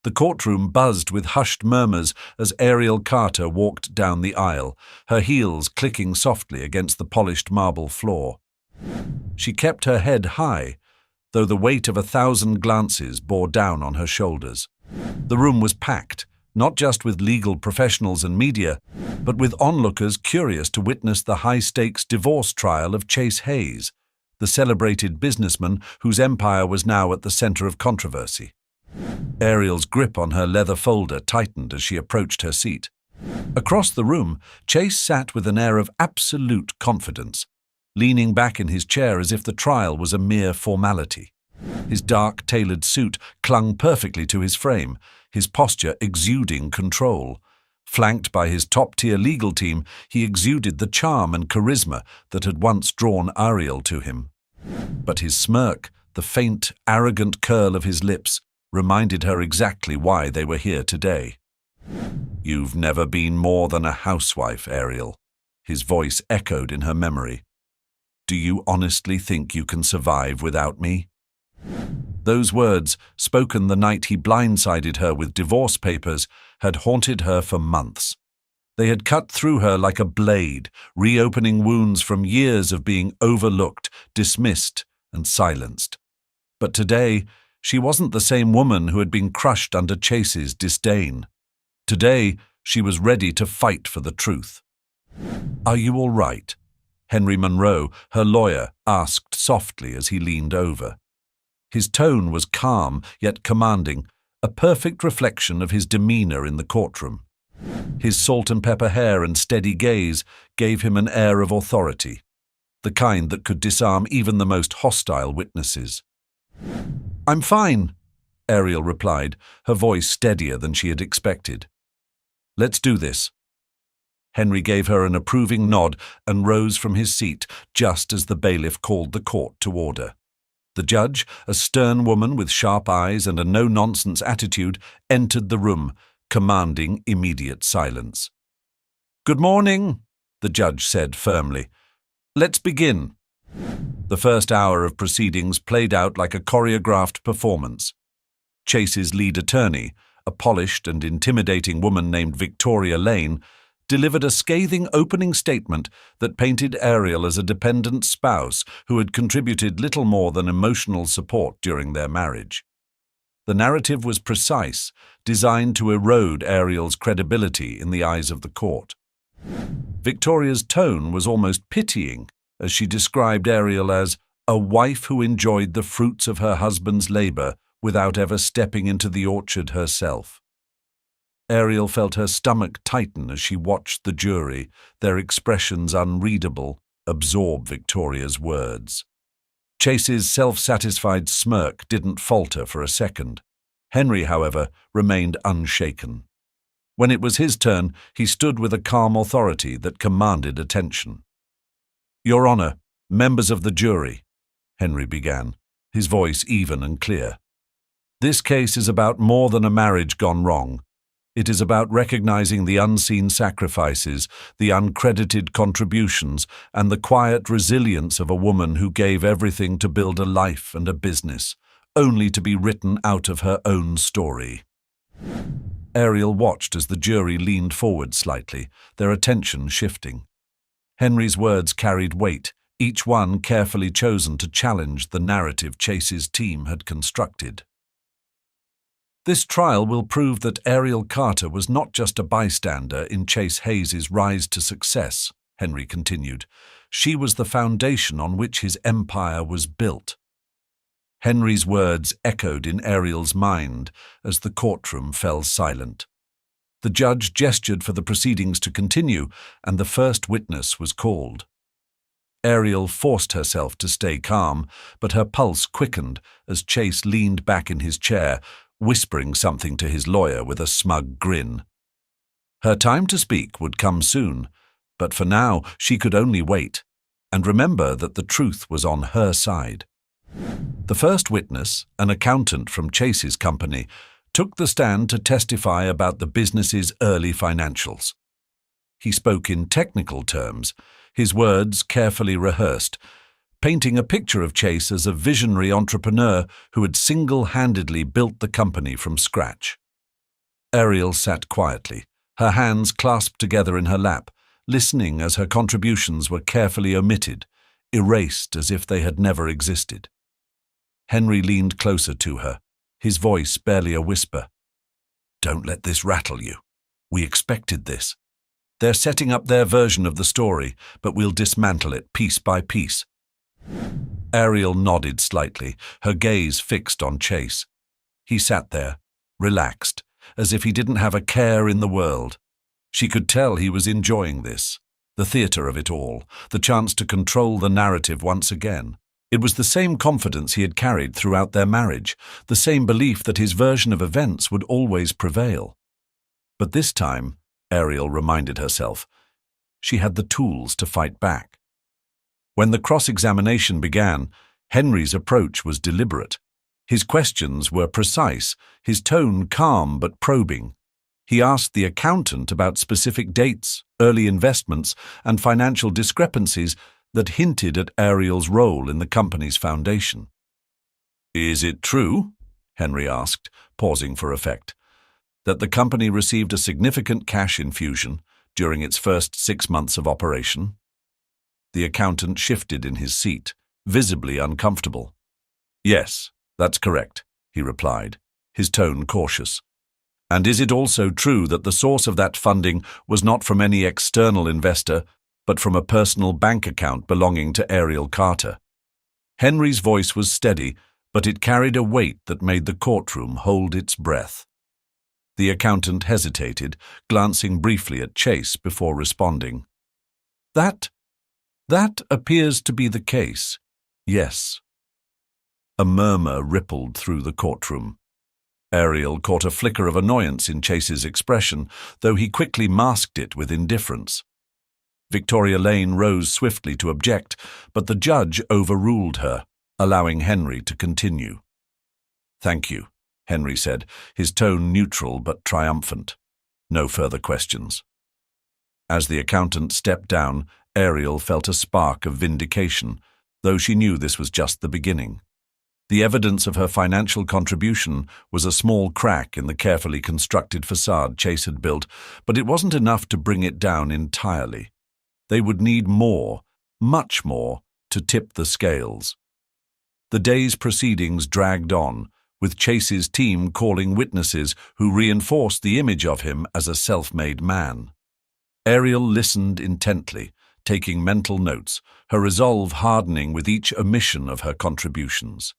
The courtroom buzzed with hushed murmurs as Ariel Carter walked down the aisle, her heels clicking softly against the polished marble floor. She kept her head high, though the weight of 1,000 glances bore down on her shoulders. The room was packed, not just with legal professionals and media, but with onlookers curious to witness the high-stakes divorce trial of Chase Hayes, the celebrated businessman whose empire was now at the center of controversy. Ariel's grip on her leather folder tightened as she approached her seat. Across the room, Chase sat with an air of absolute confidence, leaning back in his chair as if the trial was a mere formality. His dark, tailored suit clung perfectly to his frame, his posture exuding control. Flanked by his top-tier legal team, he exuded the charm and charisma that had once drawn Ariel to him. But his smirk, the faint, arrogant curl of his lips, reminded her exactly why they were here today. "You've never been more than a housewife, Ariel," his voice echoed in her memory. "Do you honestly think you can survive without me?" Those words, spoken the night he blindsided her with divorce papers, had haunted her for months. They had cut through her like a blade, reopening wounds from years of being overlooked, dismissed, and silenced. But today, she wasn't the same woman who had been crushed under Chase's disdain. Today, she was ready to fight for the truth. "Are you all right?" Henry Monroe, her lawyer, asked softly as he leaned over. His tone was calm yet commanding, a perfect reflection of his demeanor in the courtroom. His salt-and-pepper hair and steady gaze gave him an air of authority, the kind that could disarm even the most hostile witnesses. "I'm fine," Ariel replied, her voice steadier than she had expected. "Let's do this." Henry gave her an approving nod and rose from his seat just as the bailiff called the court to order. The judge, a stern woman with sharp eyes and a no-nonsense attitude, entered the room, commanding immediate silence. "Good morning," the judge said firmly. "Let's begin." The first hour of proceedings played out like a choreographed performance. Chase's lead attorney, a polished and intimidating woman named Victoria Lane, delivered a scathing opening statement that painted Ariel as a dependent spouse who had contributed little more than emotional support during their marriage. The narrative was precise, designed to erode Ariel's credibility in the eyes of the court. Victoria's tone was almost pitying as she described Ariel as a wife who enjoyed the fruits of her husband's labor without ever stepping into the orchard herself. Ariel felt her stomach tighten as she watched the jury, their expressions unreadable, absorb Victoria's words. Chase's self-satisfied smirk didn't falter for a second. Henry, however, remained unshaken. When it was his turn, he stood with a calm authority that commanded attention. "Your Honor, members of the jury," Henry began, his voice even and clear. "This case is about more than a marriage gone wrong. It is about recognizing the unseen sacrifices, the uncredited contributions, and the quiet resilience of a woman who gave everything to build a life and a business, only to be written out of her own story." Ariel watched as the jury leaned forward slightly, their attention shifting. Henry's words carried weight, each one carefully chosen to challenge the narrative Chase's team had constructed. "This trial will prove that Ariel Carter was not just a bystander in Chase Hayes's rise to success," Henry continued. "She was the foundation on which his empire was built." Henry's words echoed in Ariel's mind as the courtroom fell silent. The judge gestured for the proceedings to continue, and the first witness was called. Ariel forced herself to stay calm, but her pulse quickened as Chase leaned back in his chair, whispering something to his lawyer with a smug grin. Her time to speak would come soon, but for now she could only wait, and remember that the truth was on her side. The first witness, an accountant from Chase's company, took the stand to testify about the business's early financials. He spoke in technical terms, his words carefully rehearsed, painting a picture of Chase as a visionary entrepreneur who had single-handedly built the company from scratch. Ariel sat quietly, her hands clasped together in her lap, listening as her contributions were carefully omitted, erased as if they had never existed. Henry leaned closer to her, his voice barely a whisper. "Don't let this rattle you. We expected this. They're setting up their version of the story, but we'll dismantle it piece by piece." Ariel nodded slightly, her gaze fixed on Chase. He sat there, relaxed, as if he didn't have a care in the world. She could tell he was enjoying this, the theater of it all, the chance to control the narrative once again. It was the same confidence he had carried throughout their marriage, the same belief that his version of events would always prevail. But this time, Ariel reminded herself, she had the tools to fight back. When the cross-examination began, Henry's approach was deliberate. His questions were precise, his tone calm but probing. He asked the accountant about specific dates, early investments, and financial discrepancies that hinted at Ariel's role in the company's foundation. "Is it true," Henry asked, pausing for effect, "that the company received a significant cash infusion during its first 6 months of operation?" The accountant shifted in his seat, visibly uncomfortable. "Yes, that's correct," he replied, his tone cautious. "And is it also true that the source of that funding was not from any external investor, but from a personal bank account belonging to Ariel Carter?" Henry's voice was steady, but it carried a weight that made the courtroom hold its breath. The accountant hesitated, glancing briefly at Chase before responding. That appears to be the case, yes." A murmur rippled through the courtroom. Ariel caught a flicker of annoyance in Chase's expression, though he quickly masked it with indifference. Victoria Lane rose swiftly to object, but the judge overruled her, allowing Henry to continue. "Thank you," Henry said, his tone neutral but triumphant. "No further questions." As the accountant stepped down, Ariel felt a spark of vindication, though she knew this was just the beginning. The evidence of her financial contribution was a small crack in the carefully constructed facade Chase had built, but it wasn't enough to bring it down entirely. They would need more, much more, to tip the scales. The day's proceedings dragged on, with Chase's team calling witnesses who reinforced the image of him as a self-made man. Ariel listened intently, taking mental notes, her resolve hardening with each omission of her contributions.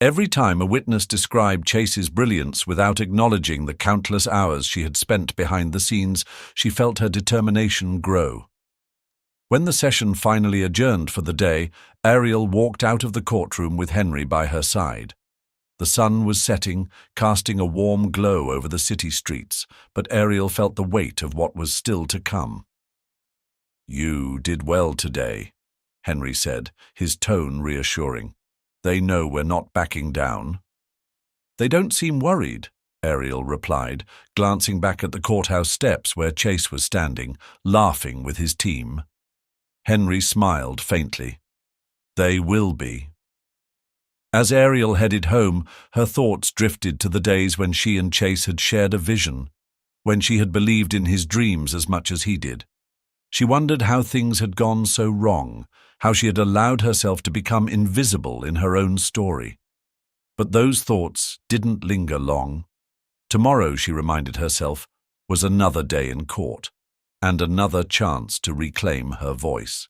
Every time a witness described Chase's brilliance without acknowledging the countless hours she had spent behind the scenes, she felt her determination grow. When the session finally adjourned for the day, Ariel walked out of the courtroom with Henry by her side. The sun was setting, casting a warm glow over the city streets, but Ariel felt the weight of what was still to come. "You did well today," Henry said, his tone reassuring. "They know we're not backing down." "They don't seem worried," Ariel replied, glancing back at the courthouse steps where Chase was standing, laughing with his team. Henry smiled faintly. "They will be." As Ariel headed home, her thoughts drifted to the days when she and Chase had shared a vision, when she had believed in his dreams as much as he did. She wondered how things had gone so wrong, how she had allowed herself to become invisible in her own story. But those thoughts didn't linger long. Tomorrow, she reminded herself, was another day in court, and another chance to reclaim her voice.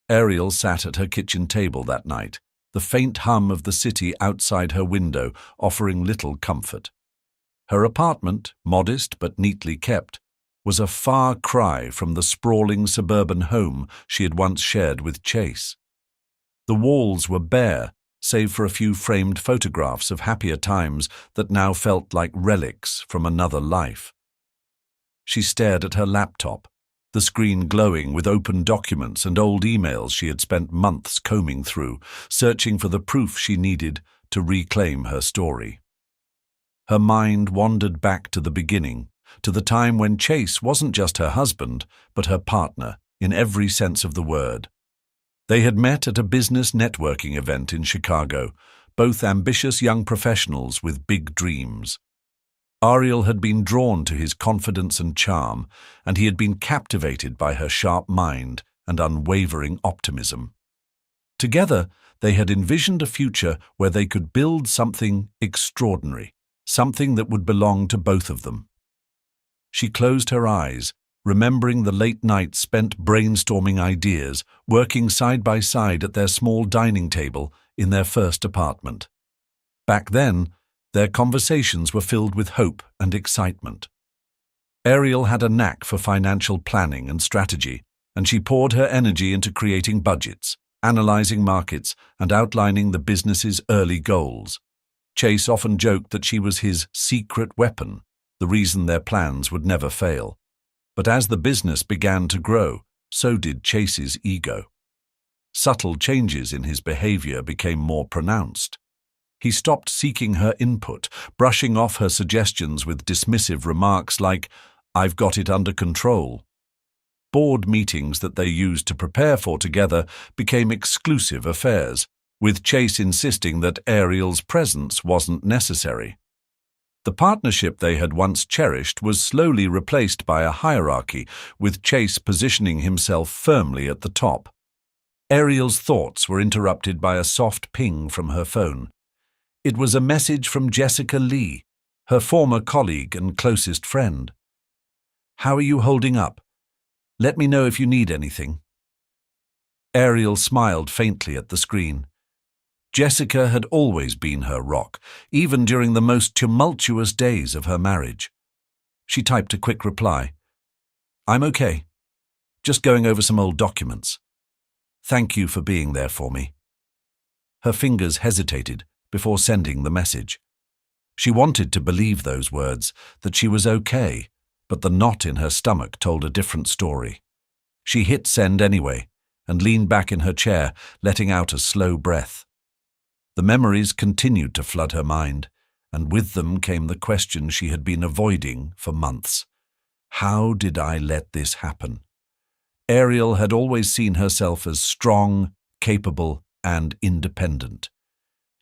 Ariel sat at her kitchen table that night, the faint hum of the city outside her window offering little comfort. Her apartment, modest but neatly kept, was a far cry from the sprawling suburban home she had once shared with Chase. The walls were bare, save for a few framed photographs of happier times that now felt like relics from another life. She stared at her laptop, the screen glowing with open documents and old emails she had spent months combing through, searching for the proof she needed to reclaim her story. Her mind wandered back to the beginning, to the time when Chase wasn't just her husband, but her partner, in every sense of the word. They had met at a business networking event in Chicago, both ambitious young professionals with big dreams. Ariel had been drawn to his confidence and charm, and he had been captivated by her sharp mind and unwavering optimism. Together, they had envisioned a future where they could build something extraordinary, something that would belong to both of them. She closed her eyes, remembering the late nights spent brainstorming ideas, working side by side at their small dining table in their first apartment. Back then, their conversations were filled with hope and excitement. Ariel had a knack for financial planning and strategy, and she poured her energy into creating budgets, analyzing markets, and outlining the business's early goals. Chase often joked that she was his secret weapon, the reason their plans would never fail. But as the business began to grow, so did Chase's ego. Subtle changes in his behavior became more pronounced. He stopped seeking her input, brushing off her suggestions with dismissive remarks like, "I've got it under control." Board meetings that they used to prepare for together became exclusive affairs, with Chase insisting that Ariel's presence wasn't necessary. The partnership they had once cherished was slowly replaced by a hierarchy, with Chase positioning himself firmly at the top. Ariel's thoughts were interrupted by a soft ping from her phone. It was a message from Jessica Lee, her former colleague and closest friend. "How are you holding up? Let me know if you need anything." Ariel smiled faintly at the screen. Jessica had always been her rock, even during the most tumultuous days of her marriage. She typed a quick reply. "I'm okay. Just going over some old documents. Thank you for being there for me." Her fingers hesitated before sending the message. She wanted to believe those words, that she was okay, but the knot in her stomach told a different story. She hit send anyway, and leaned back in her chair, letting out a slow breath. The memories continued to flood her mind, and with them came the question she had been avoiding for months. How did I let this happen? Ariel had always seen herself as strong, capable, and independent.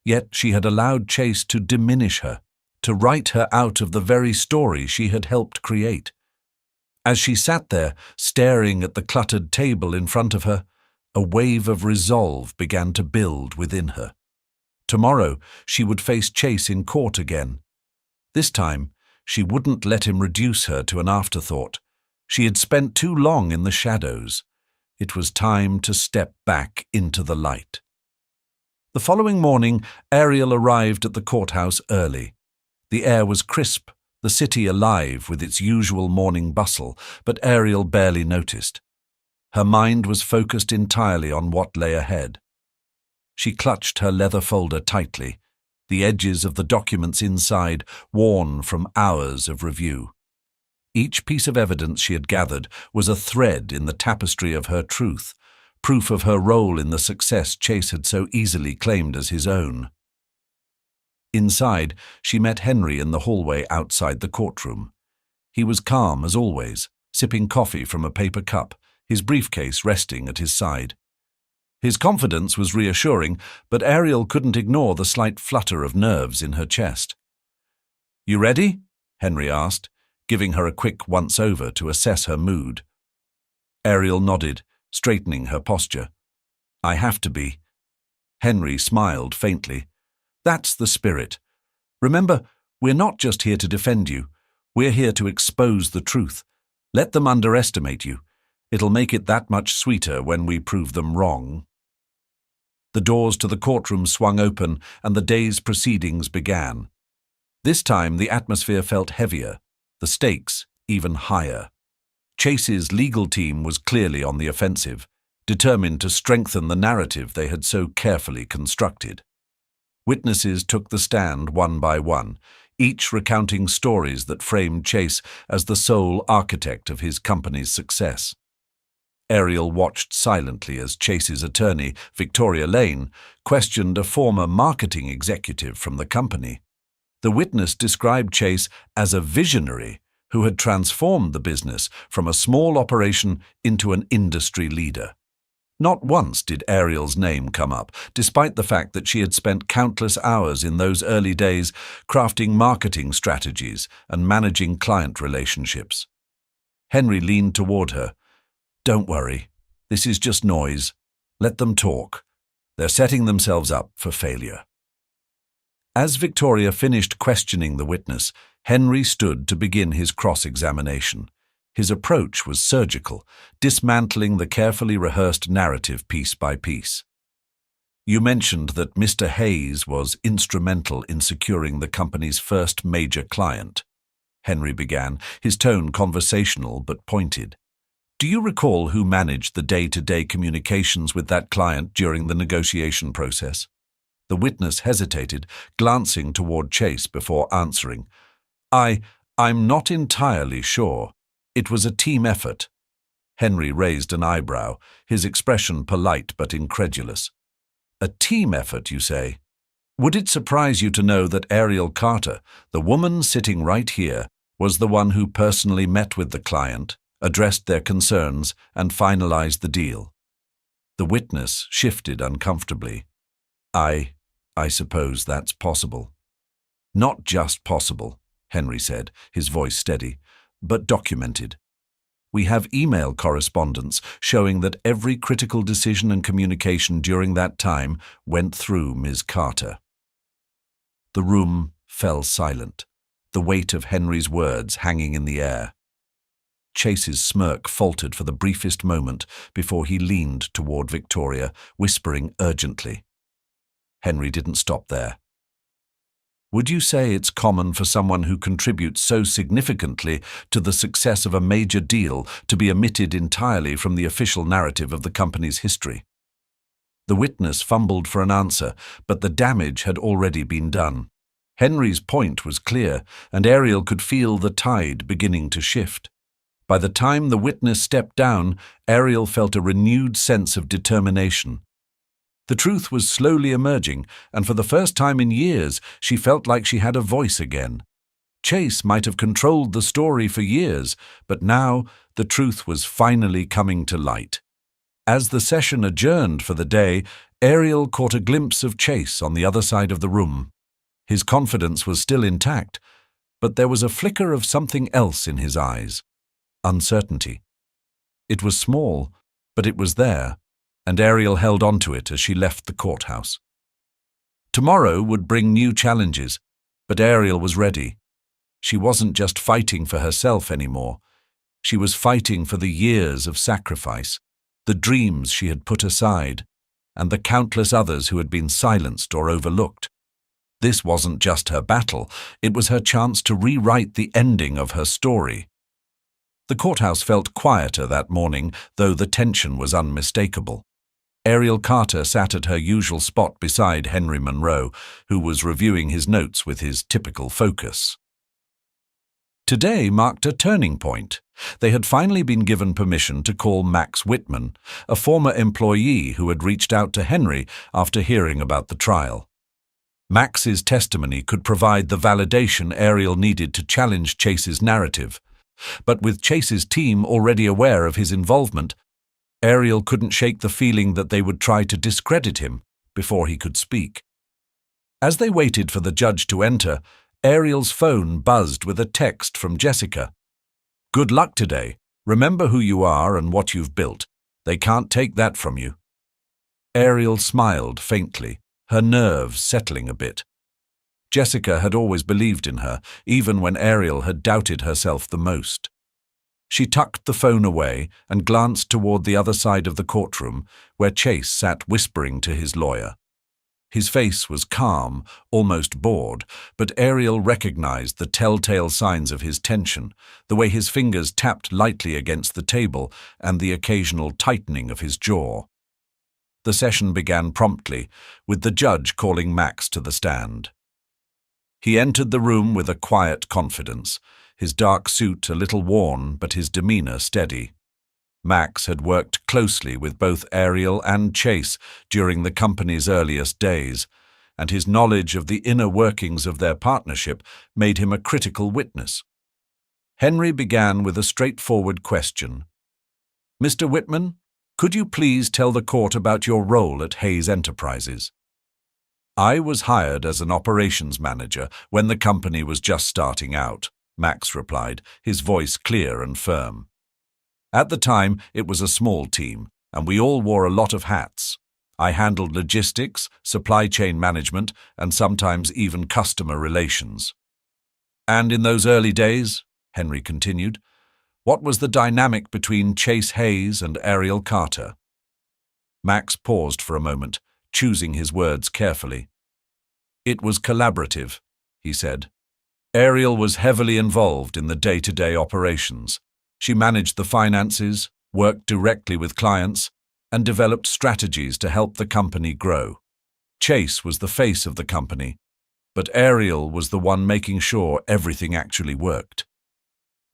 Yet she had allowed Chase to diminish her, to write her out of the very story she had helped create. As she sat there, staring at the cluttered table in front of her, a wave of resolve began to build within her. Tomorrow, she would face Chase in court again. This time, she wouldn't let him reduce her to an afterthought. She had spent too long in the shadows. It was time to step back into the light. The following morning, Ariel arrived at the courthouse early. The air was crisp, the city alive with its usual morning bustle, but Ariel barely noticed. Her mind was focused entirely on what lay ahead. She clutched her leather folder tightly, the edges of the documents inside worn from hours of review. Each piece of evidence she had gathered was a thread in the tapestry of her truth, proof of her role in the success Chase had so easily claimed as his own. Inside, she met Henry in the hallway outside the courtroom. He was calm as always, sipping coffee from a paper cup, his briefcase resting at his side. His confidence was reassuring, but Ariel couldn't ignore the slight flutter of nerves in her chest. "You ready?" Henry asked, giving her a quick once-over to assess her mood. Ariel nodded, straightening her posture. "I have to be." Henry smiled faintly. "That's the spirit. Remember, we're not just here to defend you. We're here to expose the truth. Let them underestimate you. It'll make it that much sweeter when we prove them wrong." The doors to the courtroom swung open, and the day's proceedings began. This time the atmosphere felt heavier, the stakes even higher. Chase's legal team was clearly on the offensive, determined to strengthen the narrative they had so carefully constructed. Witnesses took the stand one by one, each recounting stories that framed Chase as the sole architect of his company's success. Ariel watched silently as Chase's attorney, Victoria Lane, questioned a former marketing executive from the company. The witness described Chase as a visionary who had transformed the business from a small operation into an industry leader. Not once did Ariel's name come up, despite the fact that she had spent countless hours in those early days crafting marketing strategies and managing client relationships. Henry leaned toward her. "Don't worry. This is just noise. Let them talk. They're setting themselves up for failure." As Victoria finished questioning the witness, Henry stood to begin his cross-examination. His approach was surgical, dismantling the carefully rehearsed narrative piece by piece. "You mentioned that Mr. Hayes was instrumental in securing the company's first major client," Henry began, his tone conversational but pointed. "Do you recall who managed the day-to-day communications with that client during the negotiation process?" The witness hesitated, glancing toward Chase before answering. I'm not entirely sure. It was a team effort." Henry raised an eyebrow, his expression polite but incredulous. "A team effort, you say? Would it surprise you to know that Ariel Carter, the woman sitting right here, was the one who personally met with the client, addressed their concerns, and finalized the deal?" The witness shifted uncomfortably. I suppose that's possible." "Not just possible," Henry said, his voice steady, "but documented. We have email correspondence showing that every critical decision and communication during that time went through Ms. Carter." The room fell silent, the weight of Henry's words hanging in the air. Chase's smirk faltered for the briefest moment before he leaned toward Victoria, whispering urgently. Henry didn't stop there. "Would you say it's common for someone who contributes so significantly to the success of a major deal to be omitted entirely from the official narrative of the company's history?" The witness fumbled for an answer, but the damage had already been done. Henry's point was clear, and Ariel could feel the tide beginning to shift. By the time the witness stepped down, Ariel felt a renewed sense of determination. The truth was slowly emerging, and for the first time in years, she felt like she had a voice again. Chase might have controlled the story for years, but now the truth was finally coming to light. As the session adjourned for the day, Ariel caught a glimpse of Chase on the other side of the room. His confidence was still intact, but there was a flicker of something else in his eyes. Uncertainty. It was small, but it was there, and Ariel held onto it as she left the courthouse. Tomorrow would bring new challenges, but Ariel was ready. She wasn't just fighting for herself anymore. She was fighting for the years of sacrifice, the dreams she had put aside, and the countless others who had been silenced or overlooked. This wasn't just her battle, it was her chance to rewrite the ending of her story. The courthouse felt quieter that morning, though the tension was unmistakable. Ariel Carter sat at her usual spot beside Henry Monroe, who was reviewing his notes with his typical focus. Today marked a turning point. They had finally been given permission to call Max Whitman, a former employee who had reached out to Henry after hearing about the trial. Max's testimony could provide the validation Ariel needed to challenge Chase's narrative. But with Chase's team already aware of his involvement, Ariel couldn't shake the feeling that they would try to discredit him before he could speak. As they waited for the judge to enter, Ariel's phone buzzed with a text from Jessica. "Good luck today. Remember who you are and what you've built. They can't take that from you." Ariel smiled faintly, her nerves settling a bit. Jessica had always believed in her, even when Ariel had doubted herself the most. She tucked the phone away and glanced toward the other side of the courtroom, where Chase sat whispering to his lawyer. His face was calm, almost bored, but Ariel recognized the telltale signs of his tension, the way his fingers tapped lightly against the table and the occasional tightening of his jaw. The session began promptly, with the judge calling Max to the stand. He entered the room with a quiet confidence, his dark suit a little worn but his demeanor steady. Max had worked closely with both Ariel and Chase during the company's earliest days, and his knowledge of the inner workings of their partnership made him a critical witness. Henry began with a straightforward question. "Mr. Whitman, Could you please tell the court about your role at Hayes Enterprises? I was hired as an operations manager when the company was just starting out, Max replied, his voice clear and firm. At the time, it was a small team, and we all wore a lot of hats. I handled logistics, supply chain management, and sometimes even customer relations. And in those early days, Henry continued, what was the dynamic between Chase Hayes and Ariel Carter? Max paused for a moment, choosing his words carefully. It was collaborative, he said. Ariel was heavily involved in the day-to-day operations. She managed the finances, worked directly with clients, and developed strategies to help the company grow. Chase was the face of the company, but Ariel was the one making sure everything actually worked.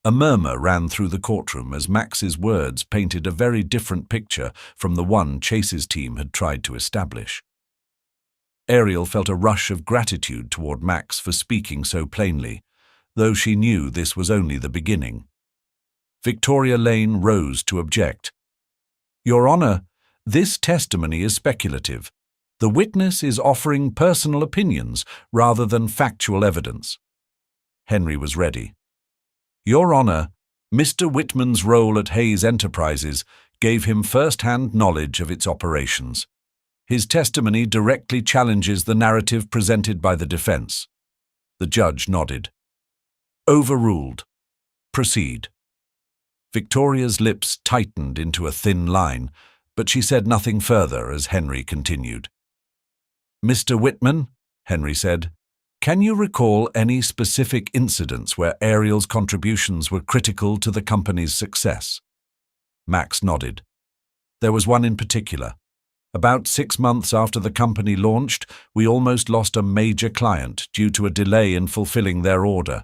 A murmur ran through the courtroom as Max's words painted a very different picture from the one Chase's team had tried to establish. Ariel felt a rush of gratitude toward Max for speaking so plainly, though she knew this was only the beginning. Victoria Lane rose to object. Your Honor, this testimony is speculative. The witness is offering personal opinions rather than factual evidence. Henry was ready. Your Honor, Mr. Whitman's role at Hayes Enterprises gave him first-hand knowledge of its operations. His testimony directly challenges the narrative presented by the defense. The judge nodded. Overruled. Proceed. Victoria's lips tightened into a thin line, but she said nothing further as Henry continued. Mr. Whitman, Henry said, can you recall any specific incidents where Ariel's contributions were critical to the company's success? Max nodded. There was one in particular. About 6 months after the company launched, we almost lost a major client due to a delay in fulfilling their order.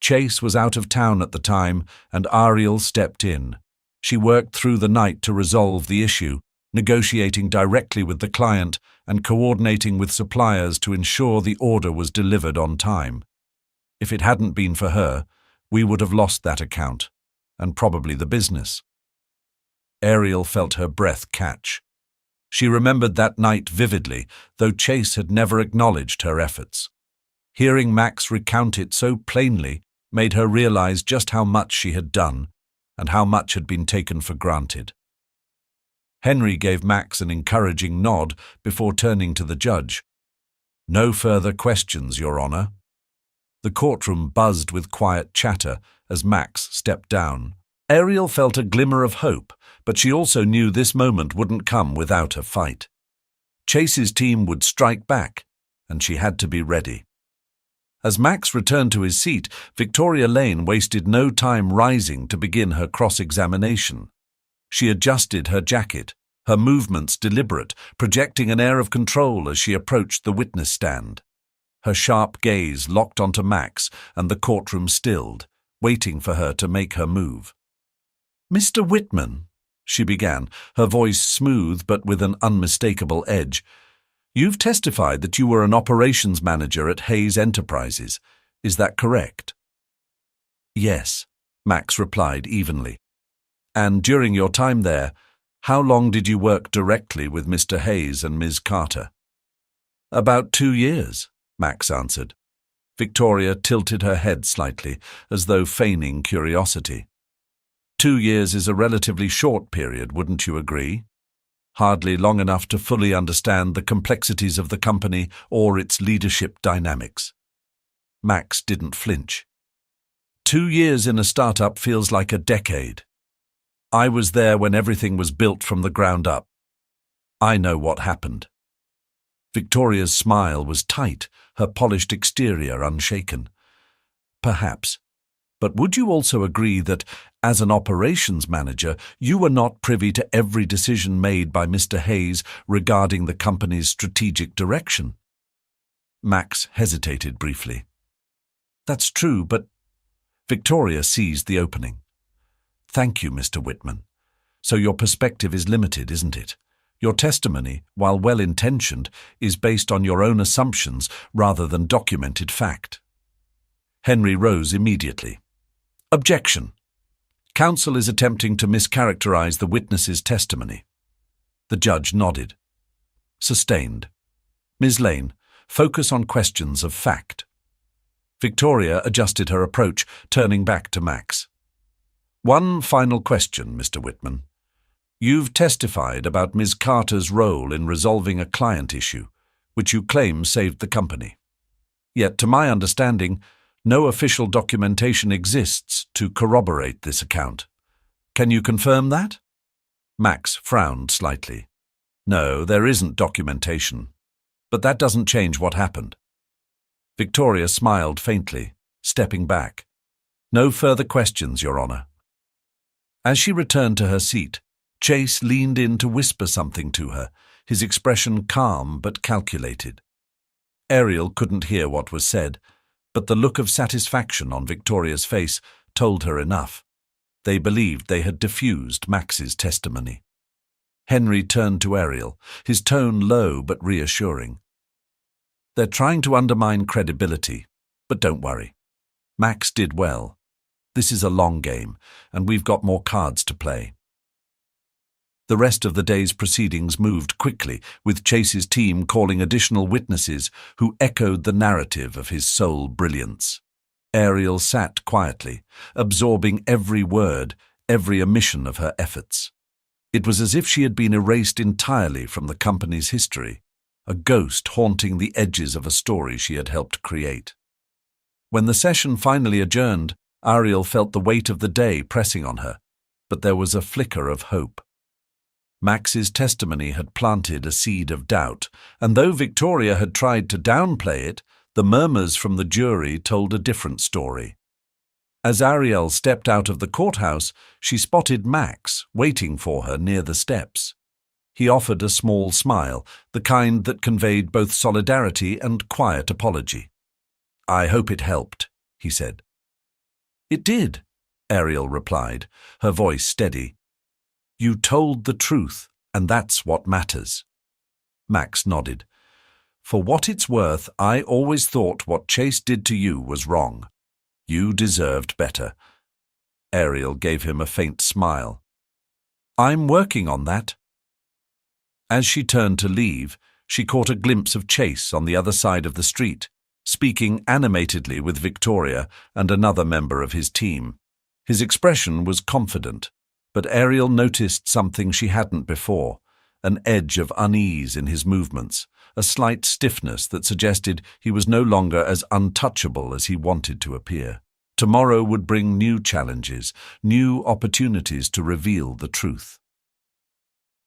Chase was out of town at the time, and Ariel stepped in. She worked through the night to resolve the issue, negotiating directly with the client and coordinating with suppliers to ensure the order was delivered on time. If it hadn't been for her, we would have lost that account, and probably the business. Ariel felt her breath catch. She remembered that night vividly, though Chase had never acknowledged her efforts. Hearing Max recount it so plainly made her realize just how much she had done and how much had been taken for granted. Henry gave Max an encouraging nod before turning to the judge. No further questions, Your Honor. The courtroom buzzed with quiet chatter as Max stepped down. Ariel felt a glimmer of hope, but she also knew this moment wouldn't come without a fight. Chase's team would strike back, and she had to be ready. As Max returned to his seat, Victoria Lane wasted no time rising to begin her cross-examination. She adjusted her jacket, her movements deliberate, projecting an air of control as she approached the witness stand. Her sharp gaze locked onto Max, and the courtroom stilled, waiting for her to make her move. Mr. Whitman, she began, her voice smooth but with an unmistakable edge. You've testified that you were an operations manager at Hayes Enterprises. Is that correct? Yes, Max replied evenly. And during your time there, how long did you work directly with Mr. Hayes and Ms. Carter? About 2 years, Max answered. Victoria tilted her head slightly, as though feigning curiosity. 2 years is a relatively short period, wouldn't you agree? Hardly long enough to fully understand the complexities of the company or its leadership dynamics. Max didn't flinch. 2 years in a startup feels like a decade. I was there when everything was built from the ground up. I know what happened. Victoria's smile was tight, her polished exterior unshaken. Perhaps. But would you also agree that, as an operations manager, you were not privy to every decision made by Mr. Hayes regarding the company's strategic direction? Max hesitated briefly. That's true, but... Victoria seized the opening. Thank you, Mr. Whitman. So your perspective is limited, isn't it? Your testimony, while well-intentioned, is based on your own assumptions rather than documented fact. Henry rose immediately. Objection. Counsel is attempting to mischaracterize the witness's testimony. The judge nodded. Sustained. Ms. Lane, focus on questions of fact. Victoria adjusted her approach, turning back to Max. One final question, Mr. Whitman. You've testified about Ms. Carter's role in resolving a client issue, which you claim saved the company. Yet, to my understanding, no official documentation exists to corroborate this account. Can you confirm that? Max frowned slightly. No, there isn't documentation. But that doesn't change what happened. Victoria smiled faintly, stepping back. No further questions, Your Honor. As she returned to her seat, Chase leaned in to whisper something to her, his expression calm but calculated. Ariel couldn't hear what was said, but the look of satisfaction on Victoria's face told her enough. They believed they had diffused Max's testimony. Henry turned to Ariel, his tone low but reassuring. They're trying to undermine credibility, but don't worry. Max did well. This is a long game, and we've got more cards to play. The rest of the day's proceedings moved quickly, with Chase's team calling additional witnesses who echoed the narrative of his sole brilliance. Ariel sat quietly, absorbing every word, every omission of her efforts. It was as if she had been erased entirely from the company's history, a ghost haunting the edges of a story she had helped create. When the session finally adjourned, Ariel felt the weight of the day pressing on her, but there was a flicker of hope. Max's testimony had planted a seed of doubt, and though Victoria had tried to downplay it, the murmurs from the jury told a different story. As Ariel stepped out of the courthouse, she spotted Max waiting for her near the steps. He offered a small smile, the kind that conveyed both solidarity and quiet apology. I hope it helped, he said. It did, Ariel replied, her voice steady. You told the truth, and that's what matters. Max nodded. For what it's worth, I always thought what Chase did to you was wrong. You deserved better. Ariel gave him a faint smile. I'm working on that. As she turned to leave, she caught a glimpse of Chase on the other side of the street, speaking animatedly with Victoria and another member of his team. His expression was confident, but Ariel noticed something she hadn't before, an edge of unease in his movements, a slight stiffness that suggested he was no longer as untouchable as he wanted to appear. Tomorrow would bring new challenges, new opportunities to reveal the truth.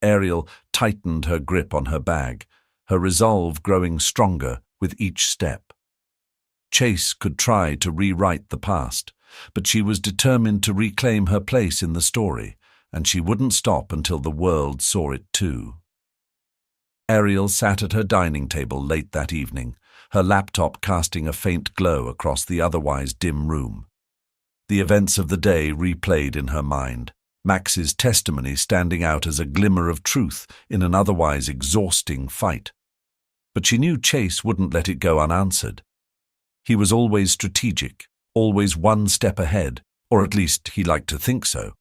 Ariel tightened her grip on her bag, her resolve growing stronger with each step. Chase could try to rewrite the past, but she was determined to reclaim her place in the story, and she wouldn't stop until the world saw it too. Ariel sat at her dining table late that evening, her laptop casting a faint glow across the otherwise dim room. The events of the day replayed in her mind, Max's testimony standing out as a glimmer of truth in an otherwise exhausting fight. But she knew Chase wouldn't let it go unanswered. He was always strategic, always one step ahead, or at least he liked to think so.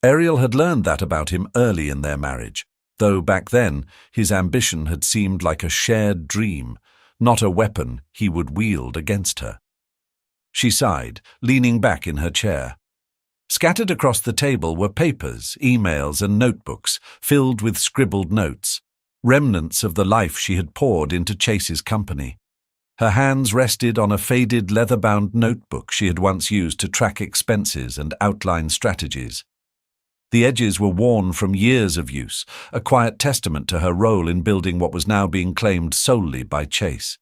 Ariel had learned that about him early in their marriage, though back then his ambition had seemed like a shared dream, not a weapon he would wield against her. She sighed, leaning back in her chair. Scattered across the table were papers, emails, and notebooks filled with scribbled notes, remnants of the life she had poured into Chase's company. Her hands rested on a faded leather-bound notebook she had once used to track expenses and outline strategies. The edges were worn from years of use, a quiet testament to her role in building what was now being claimed solely by Chase.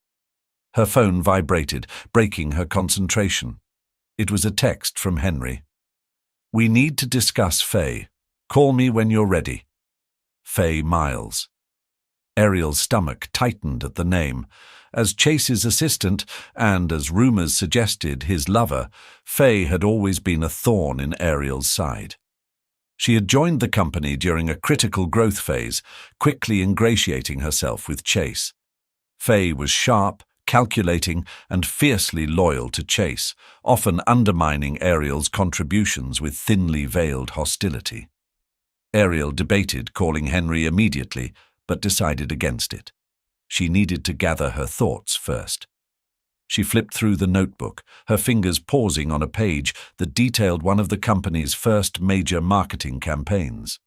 Her phone vibrated, breaking her concentration. It was a text from Henry. We need to discuss Faye. Call me when you're ready. Faye Miles. Ariel's stomach tightened at the name. As Chase's assistant, and as rumors suggested his lover, Faye had always been a thorn in Ariel's side. She had joined the company during a critical growth phase, quickly ingratiating herself with Chase. Faye was sharp, calculating, and fiercely loyal to Chase, often undermining Ariel's contributions with thinly veiled hostility. Ariel debated calling Henry immediately, but decided against it. She needed to gather her thoughts first. She flipped through the notebook, her fingers pausing on a page that detailed one of the company's first major marketing campaigns.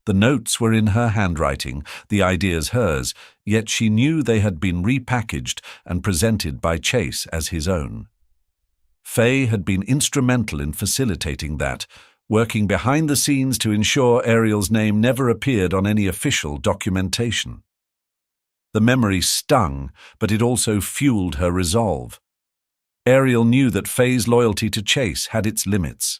The notes were in her handwriting, the ideas hers, yet she knew they had been repackaged and presented by Chase as his own. Faye had been instrumental in facilitating that, working behind the scenes to ensure Ariel's name never appeared on any official documentation. The memory stung, but it also fueled her resolve. Ariel knew that Faye's loyalty to Chase had its limits.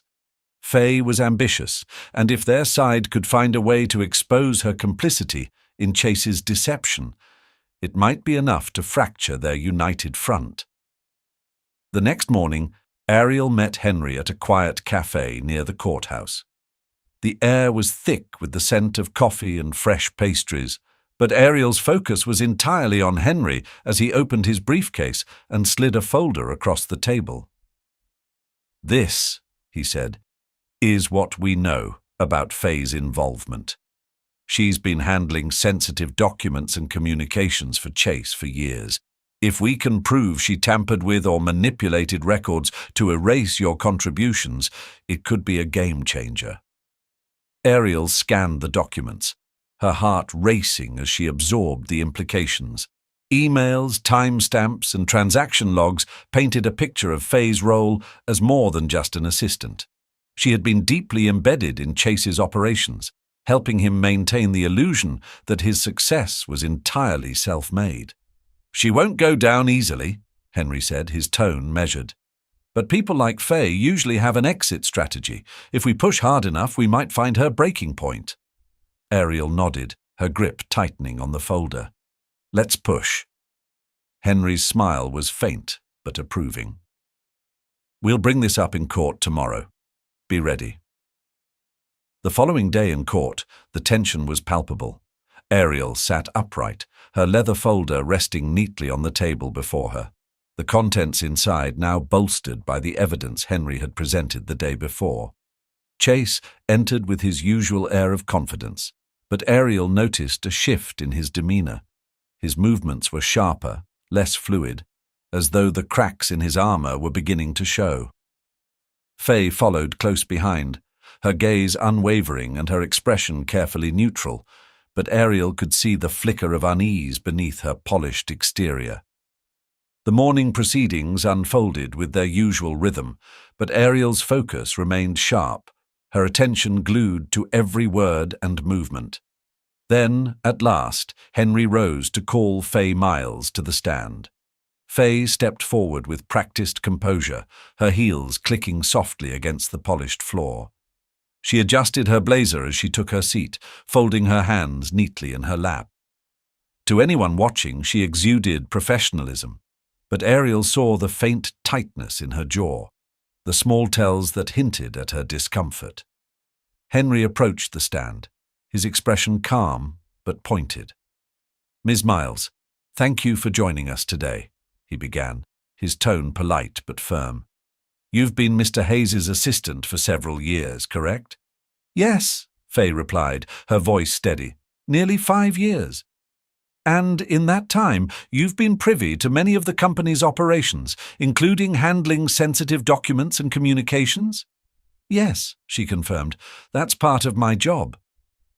Faye was ambitious, and if their side could find a way to expose her complicity in Chase's deception, it might be enough to fracture their united front. The next morning, Ariel met Henry at a quiet cafe near the courthouse. The air was thick with the scent of coffee and fresh pastries, but Ariel's focus was entirely on Henry as he opened his briefcase and slid a folder across the table. "This," he said, "is what we know about Faye's involvement. She's been handling sensitive documents and communications for Chase for years. If we can prove she tampered with or manipulated records to erase your contributions, it could be a game changer." Ariel scanned the documents, her heart racing as she absorbed the implications. Emails, timestamps, and transaction logs painted a picture of Faye's role as more than just an assistant. She had been deeply embedded in Chase's operations, helping him maintain the illusion that his success was entirely self-made. "She won't go down easily," Henry said, his tone measured. "But people like Faye usually have an exit strategy. If we push hard enough, we might find her breaking point." Ariel nodded, her grip tightening on the folder. "Let's push." Henry's smile was faint but approving. "We'll bring this up in court tomorrow. Be ready." The following day in court, the tension was palpable. Ariel sat upright, her leather folder resting neatly on the table before her, the contents inside now bolstered by the evidence Henry had presented the day before. Chase entered with his usual air of confidence, but Ariel noticed a shift in his demeanor. His movements were sharper, less fluid, as though the cracks in his armor were beginning to show. Faye followed close behind, her gaze unwavering and her expression carefully neutral, but Ariel could see the flicker of unease beneath her polished exterior. The morning proceedings unfolded with their usual rhythm, but Ariel's focus remained sharp, her attention glued to every word and movement. Then, at last, Henry rose to call Faye Miles to the stand. Faye stepped forward with practiced composure, her heels clicking softly against the polished floor. She adjusted her blazer as she took her seat, folding her hands neatly in her lap. To anyone watching, she exuded professionalism, but Ariel saw the faint tightness in her jaw, the small tells that hinted at her discomfort. Henry approached the stand, his expression calm but pointed. "Ms. Miles, thank you for joining us today," he began, his tone polite but firm. "You've been Mr. Hayes's assistant for several years, correct?" "Yes," Faye replied, her voice steady. "Nearly 5 years. And in that time, you've been privy to many of the company's operations, including handling sensitive documents and communications?" "Yes," she confirmed. "That's part of my job."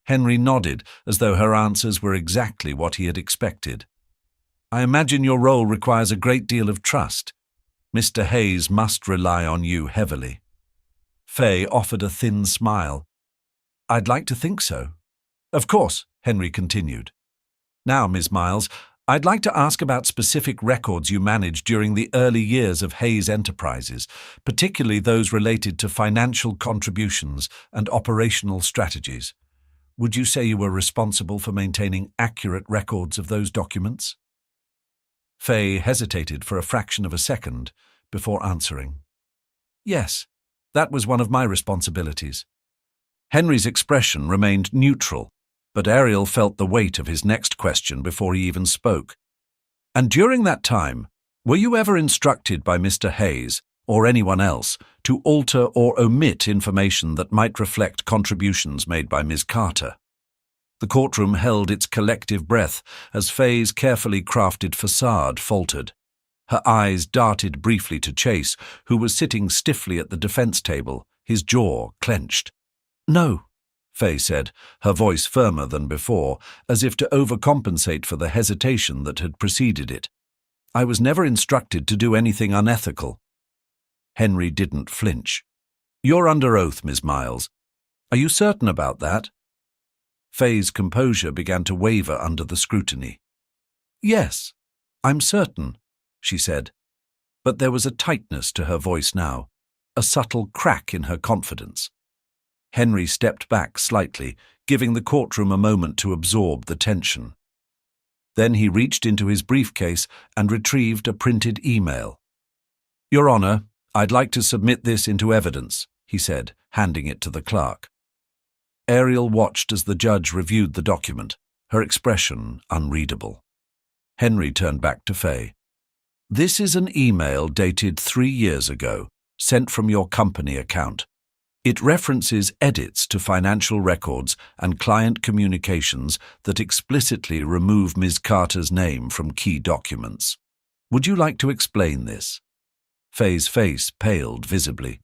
Henry nodded, as though her answers were exactly what he had expected. "I imagine your role requires a great deal of trust. Mr. Hayes must rely on you heavily." Faye offered a thin smile. "I'd like to think so." "Of course," Henry continued. "Now, Ms. Miles, I'd like to ask about specific records you managed during the early years of Hayes Enterprises, particularly those related to financial contributions and operational strategies. Would you say you were responsible for maintaining accurate records of those documents?" Faye hesitated for a fraction of a second before answering. "Yes, that was one of my responsibilities." Henry's expression remained neutral, but Ariel felt the weight of his next question before he even spoke. "And during that time, were you ever instructed by Mr. Hayes, or anyone else, to alter or omit information that might reflect contributions made by Ms. Carter. The courtroom held its collective breath as Faye's carefully crafted facade faltered. Her eyes darted briefly to Chase, who was sitting stiffly at the defense table, his jaw clenched. "No," Faye said, her voice firmer than before, as if to overcompensate for the hesitation that had preceded it. "I was never instructed to do anything unethical." Henry didn't flinch. "You're under oath, Ms. Miles. Are you certain about that?" Faye's composure began to waver under the scrutiny. "Yes, I'm certain," she said. But there was a tightness to her voice now, a subtle crack in her confidence. Henry stepped back slightly, giving the courtroom a moment to absorb the tension. Then he reached into his briefcase and retrieved a printed email. "Your Honor, I'd like to submit this into evidence," he said, handing it to the clerk. Ariel watched as the judge reviewed the document, her expression unreadable. Henry turned back to Faye. "This is an email dated 3 years ago, sent from your company account. It references edits to financial records and client communications that explicitly remove Ms. Carter's name from key documents. Would you like to explain this?" Faye's face paled visibly.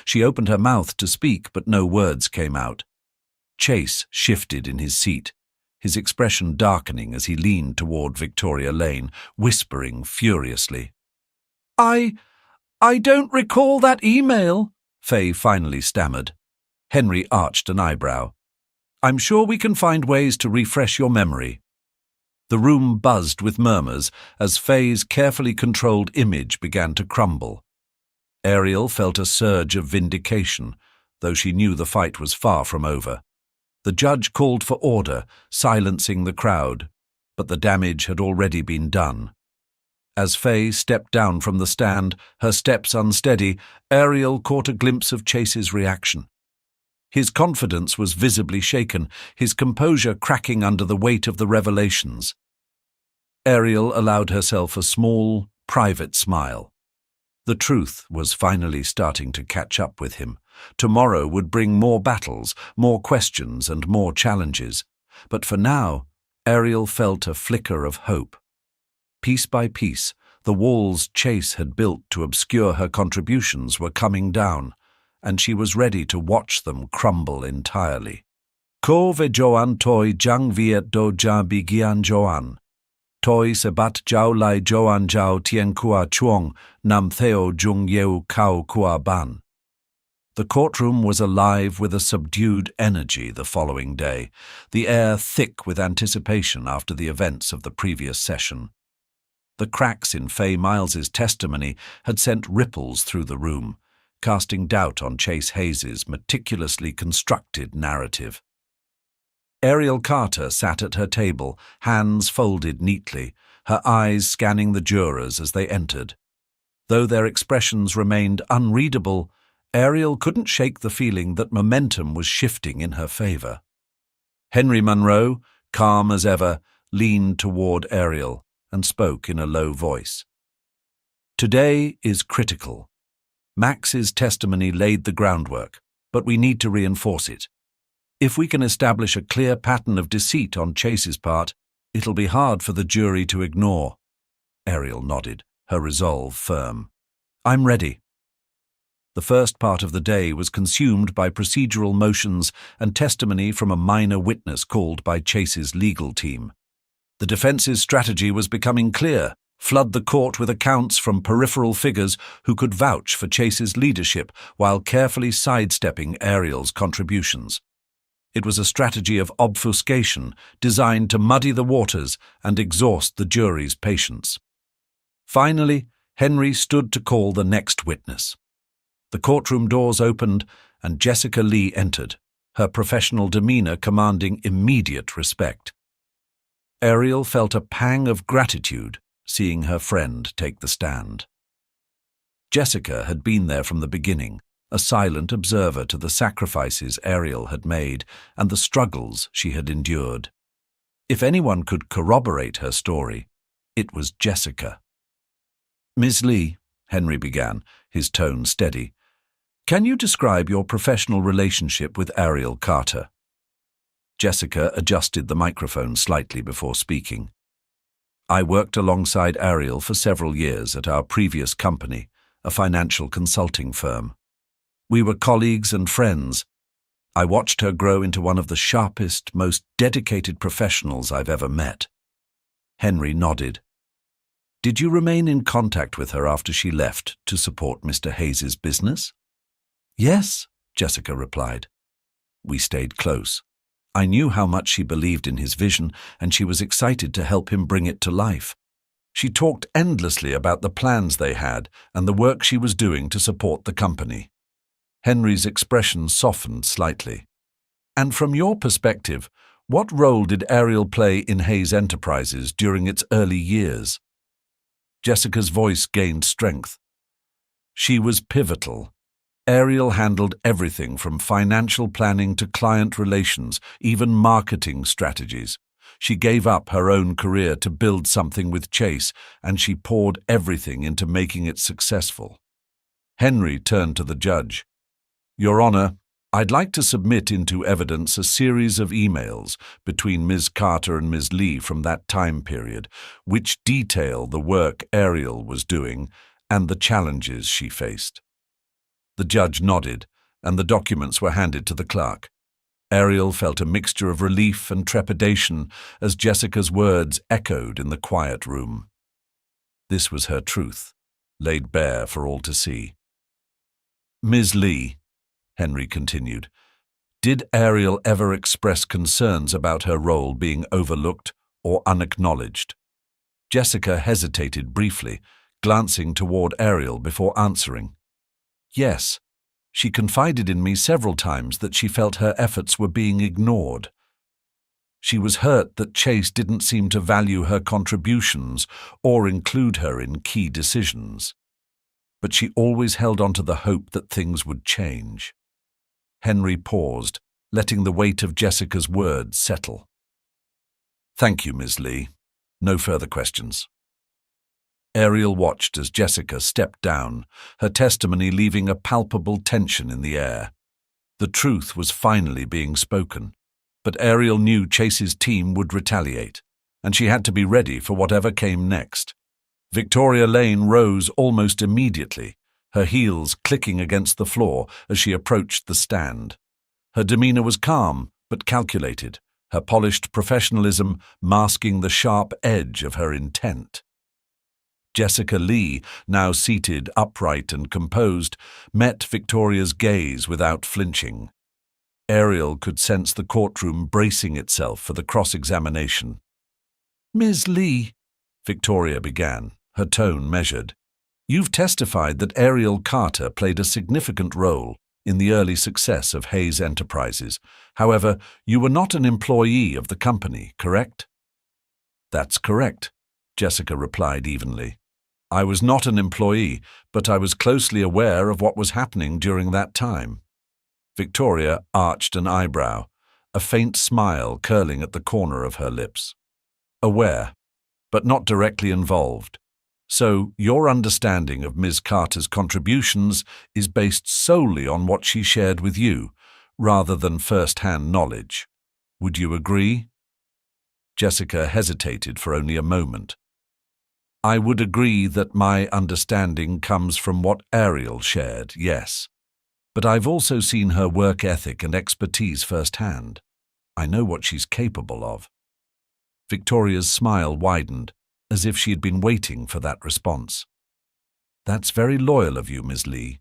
She opened her mouth to speak, but no words came out. Chase shifted in his seat, his expression darkening as he leaned toward Victoria Lane, whispering furiously. I don't recall that email," Faye finally stammered. Henry arched an eyebrow. "I'm sure we can find ways to refresh your memory." The room buzzed with murmurs as Faye's carefully controlled image began to crumble. Ariel felt a surge of vindication, though she knew the fight was far from over. The judge called for order, silencing the crowd, but the damage had already been done. As Faye stepped down from the stand, her steps unsteady, Ariel caught a glimpse of Chase's reaction. His confidence was visibly shaken, his composure cracking under the weight of the revelations. Ariel allowed herself a small, private smile. The truth was finally starting to catch up with him. Tomorrow would bring more battles, more questions, and more challenges. But for now, Ariel felt a flicker of hope. Piece by piece, the walls Chase had built to obscure her contributions were coming down, and she was ready to watch them crumble entirely. Ko ve joan toi jang viet do ja bigian joan. Toi sebat jau lai joan jau tien kua chuong nam theo jung yeu kau kua ban. The courtroom was alive with a subdued energy the following day, the air thick with anticipation after the events of the previous session. The cracks in Faye Miles's testimony had sent ripples through the room, casting doubt on Chase Hayes's meticulously constructed narrative. Ariel Carter sat at her table, hands folded neatly, her eyes scanning the jurors as they entered. Though their expressions remained unreadable, Ariel couldn't shake the feeling that momentum was shifting in her favor. Henry Monroe, calm as ever, leaned toward Ariel and spoke in a low voice. "Today is critical. Max's testimony laid the groundwork, but we need to reinforce it. If we can establish a clear pattern of deceit on Chase's part, it'll be hard for the jury to ignore." Ariel nodded, her resolve firm. "I'm ready." The first part of the day was consumed by procedural motions and testimony from a minor witness called by Chase's legal team. The defense's strategy was becoming clear: flood the court with accounts from peripheral figures who could vouch for Chase's leadership while carefully sidestepping Ariel's contributions. It was a strategy of obfuscation designed to muddy the waters and exhaust the jury's patience. Finally, Henry stood to call the next witness. The courtroom doors opened and Jessica Lee entered, her professional demeanor commanding immediate respect. Ariel felt a pang of gratitude seeing her friend take the stand. Jessica had been there from the beginning, a silent observer to the sacrifices Ariel had made and the struggles she had endured. If anyone could corroborate her story, it was Jessica. "Miss Lee," Henry began, his tone steady, Can you describe your professional relationship with Ariel Carter? Jessica adjusted the microphone slightly before speaking. I worked alongside Ariel for several years at our previous company, a financial consulting firm. We were colleagues and friends. I watched her grow into one of the sharpest, most dedicated professionals I've ever met. Henry nodded. Did you remain in contact with her after she left to support Mr. Hayes's business? Yes, Jessica replied. We stayed close. I knew how much she believed in his vision, and she was excited to help him bring it to life. She talked endlessly about the plans they had and the work she was doing to support the company. Henry's expression softened slightly. And from your perspective, what role did Ariel play in Hayes Enterprises during its early years? Jessica's voice gained strength. She was pivotal. Ariel handled everything from financial planning to client relations, even marketing strategies. She gave up her own career to build something with Chase, and she poured everything into making it successful. Henry turned to the judge. Your Honor, I'd like to submit into evidence a series of emails between Ms. Carter and Ms. Lee from that time period, which detail the work Ariel was doing and the challenges she faced. The judge nodded, and the documents were handed to the clerk. Ariel felt a mixture of relief and trepidation as Jessica's words echoed in the quiet room. This was her truth, laid bare for all to see. Ms. Lee, Henry continued, did Ariel ever express concerns about her role being overlooked or unacknowledged? Jessica hesitated briefly, glancing toward Ariel before answering. Yes, she confided in me several times that she felt her efforts were being ignored. She was hurt that Chase didn't seem to value her contributions or include her in key decisions. But she always held on to the hope that things would change. Henry paused, letting the weight of Jessica's words settle. Thank you, Ms. Lee. No further questions. Ariel watched as Jessica stepped down, her testimony leaving a palpable tension in the air. The truth was finally being spoken, but Ariel knew Chase's team would retaliate, and she had to be ready for whatever came next. Victoria Lane rose almost immediately, her heels clicking against the floor as she approached the stand. Her demeanor was calm but calculated, her polished professionalism masking the sharp edge of her intent. Jessica Lee, now seated upright and composed, met Victoria's gaze without flinching. Ariel could sense the courtroom bracing itself for the cross-examination. Ms. Lee, Victoria began, her tone measured. You've testified that Ariel Carter played a significant role in the early success of Hayes Enterprises. However, you were not an employee of the company, correct? That's correct, Jessica replied evenly. I was not an employee, but I was closely aware of what was happening during that time. Victoria arched an eyebrow, a faint smile curling at the corner of her lips. Aware, but not directly involved. So your understanding of Ms. Carter's contributions is based solely on what she shared with you, rather than first-hand knowledge. Would you agree? Jessica hesitated for only a moment. I would agree that my understanding comes from what Ariel shared, yes. But I've also seen her work ethic and expertise firsthand. I know what she's capable of. Victoria's smile widened, as if she had been waiting for that response. That's very loyal of you, Ms. Lee.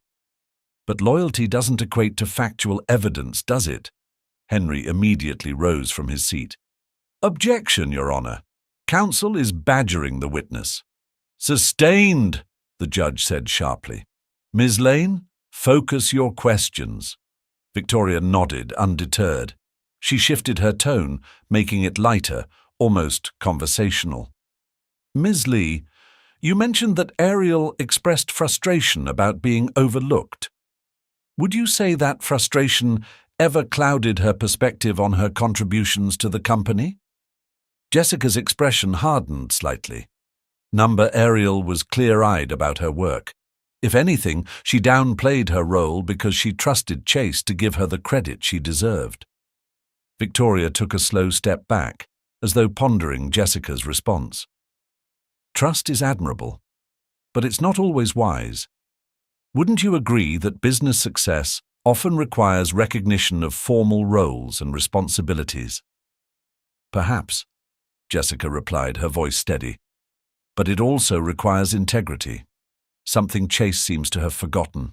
But loyalty doesn't equate to factual evidence, does it? Henry immediately rose from his seat. Objection, Your Honor. Counsel is badgering the witness. Sustained, the judge said sharply. Ms. Lane, focus your questions. Victoria nodded, undeterred. She shifted her tone, making it lighter, almost conversational. Ms. Lee, you mentioned that Ariel expressed frustration about being overlooked. Would you say that frustration ever clouded her perspective on her contributions to the company? Jessica's expression hardened slightly. Ariel was clear-eyed about her work. If anything, she downplayed her role because she trusted Chase to give her the credit she deserved. Victoria took a slow step back, as though pondering Jessica's response. Trust is admirable, but it's not always wise. Wouldn't you agree that business success often requires recognition of formal roles and responsibilities? Perhaps, Jessica replied, her voice steady. But it also requires integrity, something Chase seems to have forgotten.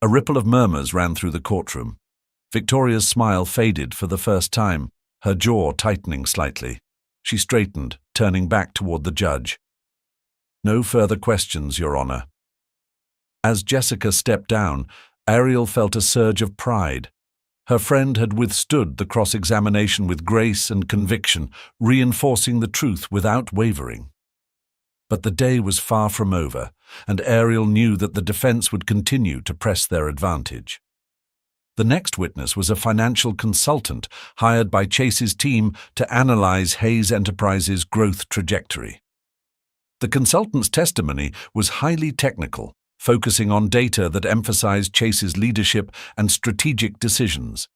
A ripple of murmurs ran through the courtroom. Victoria's smile faded for the first time, her jaw tightening slightly. She straightened, turning back toward the judge. No further questions, Your Honor. As Jessica stepped down, Ariel felt a surge of pride. Her friend had withstood the cross-examination with grace and conviction, reinforcing the truth without wavering. But the day was far from over, and Ariel knew that the defense would continue to press their advantage. The next witness was a financial consultant hired by Chase's team to analyze Hayes Enterprises' growth trajectory. The consultant's testimony was highly technical, focusing on data that emphasized Chase's leadership and strategic decisions.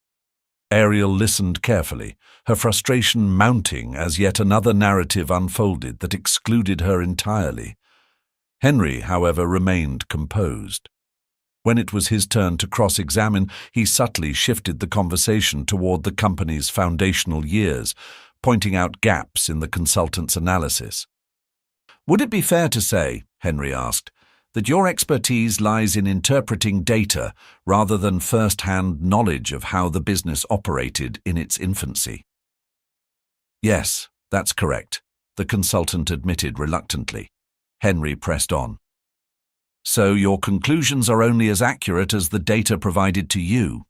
Ariel listened carefully, her frustration mounting as yet another narrative unfolded that excluded her entirely. Henry, however, remained composed. When it was his turn to cross-examine, he subtly shifted the conversation toward the company's foundational years, pointing out gaps in the consultant's analysis. Would it be fair to say, Henry asked, that your expertise lies in interpreting data rather than first-hand knowledge of how the business operated in its infancy? Yes, that's correct, the consultant admitted reluctantly. Henry pressed on. So your conclusions are only as accurate as the data provided to you?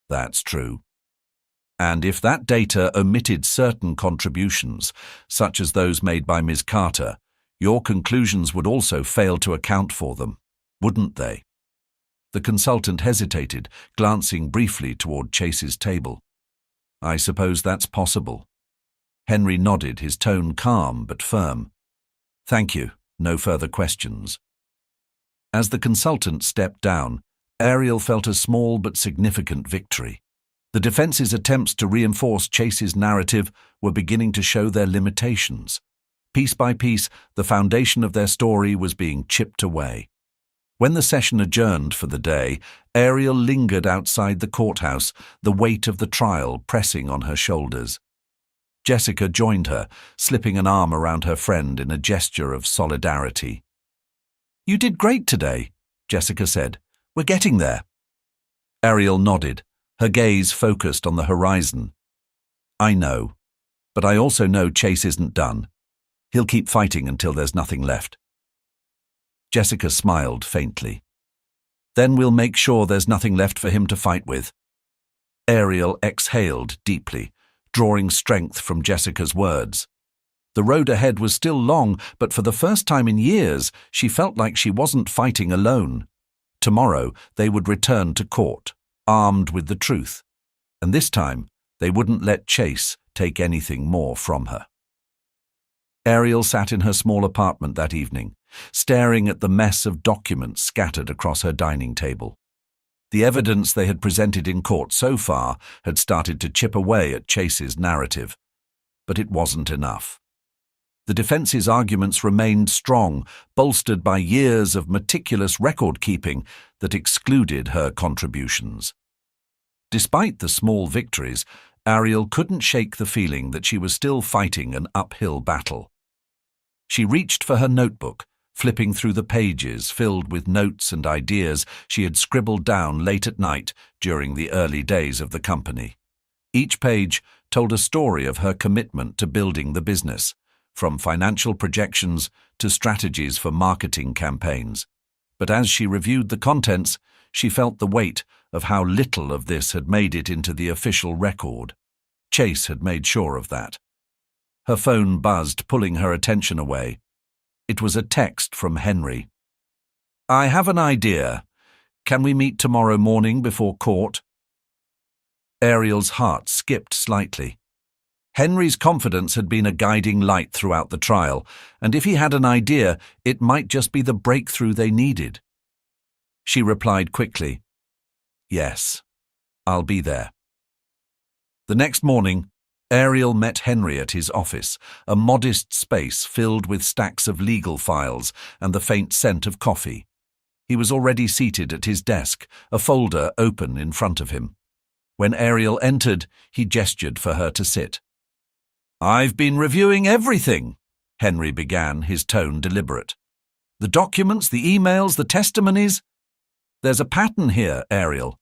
That's true. And if that data omitted certain contributions, such as those made by Ms. Carter, your conclusions would also fail to account for them, wouldn't they? The consultant hesitated, glancing briefly toward Chase's table. I suppose that's possible. Henry nodded, his tone calm but firm. Thank you. No further questions. As the consultant stepped down, Ariel felt a small but significant victory. The defense's attempts to reinforce Chase's narrative were beginning to show their limitations. Piece by piece, the foundation of their story was being chipped away. When the session adjourned for the day, Ariel lingered outside the courthouse, the weight of the trial pressing on her shoulders. Jessica joined her, slipping an arm around her friend in a gesture of solidarity. You did great today, Jessica said. We're getting there. Ariel nodded, her gaze focused on the horizon. I know, but I also know Chase isn't done. He'll keep fighting until there's nothing left. Jessica smiled faintly. Then we'll make sure there's nothing left for him to fight with. Ariel exhaled deeply, drawing strength from Jessica's words. The road ahead was still long, but for the first time in years, she felt like she wasn't fighting alone. Tomorrow, they would return to court, armed with the truth. And this time, they wouldn't let Chase take anything more from her. Ariel sat in her small apartment that evening, staring at the mess of documents scattered across her dining table. The evidence they had presented in court so far had started to chip away at Chase's narrative, but it wasn't enough. The defense's arguments remained strong, bolstered by years of meticulous record-keeping that excluded her contributions. Despite the small victories, Ariel couldn't shake the feeling that she was still fighting an uphill battle. She reached for her notebook, flipping through the pages filled with notes and ideas she had scribbled down late at night during the early days of the company. Each page told a story of her commitment to building the business, from financial projections to strategies for marketing campaigns. But as she reviewed the contents, she felt the weight of how little of this had made it into the official record. Chase had made sure of that. Her phone buzzed, pulling her attention away. It was a text from Henry. I have an idea. Can we meet tomorrow morning before court? Ariel's heart skipped slightly. Henry's confidence had been a guiding light throughout the trial, and if he had an idea, it might just be the breakthrough they needed. She replied quickly, "Yes, I'll be there." The next morning, Ariel met Henry at his office, a modest space filled with stacks of legal files and the faint scent of coffee. He was already seated at his desk, a folder open in front of him. When Ariel entered, he gestured for her to sit. "I've been reviewing everything," Henry began, his tone deliberate. "The documents, the emails, the testimonies. There's a pattern here, Ariel,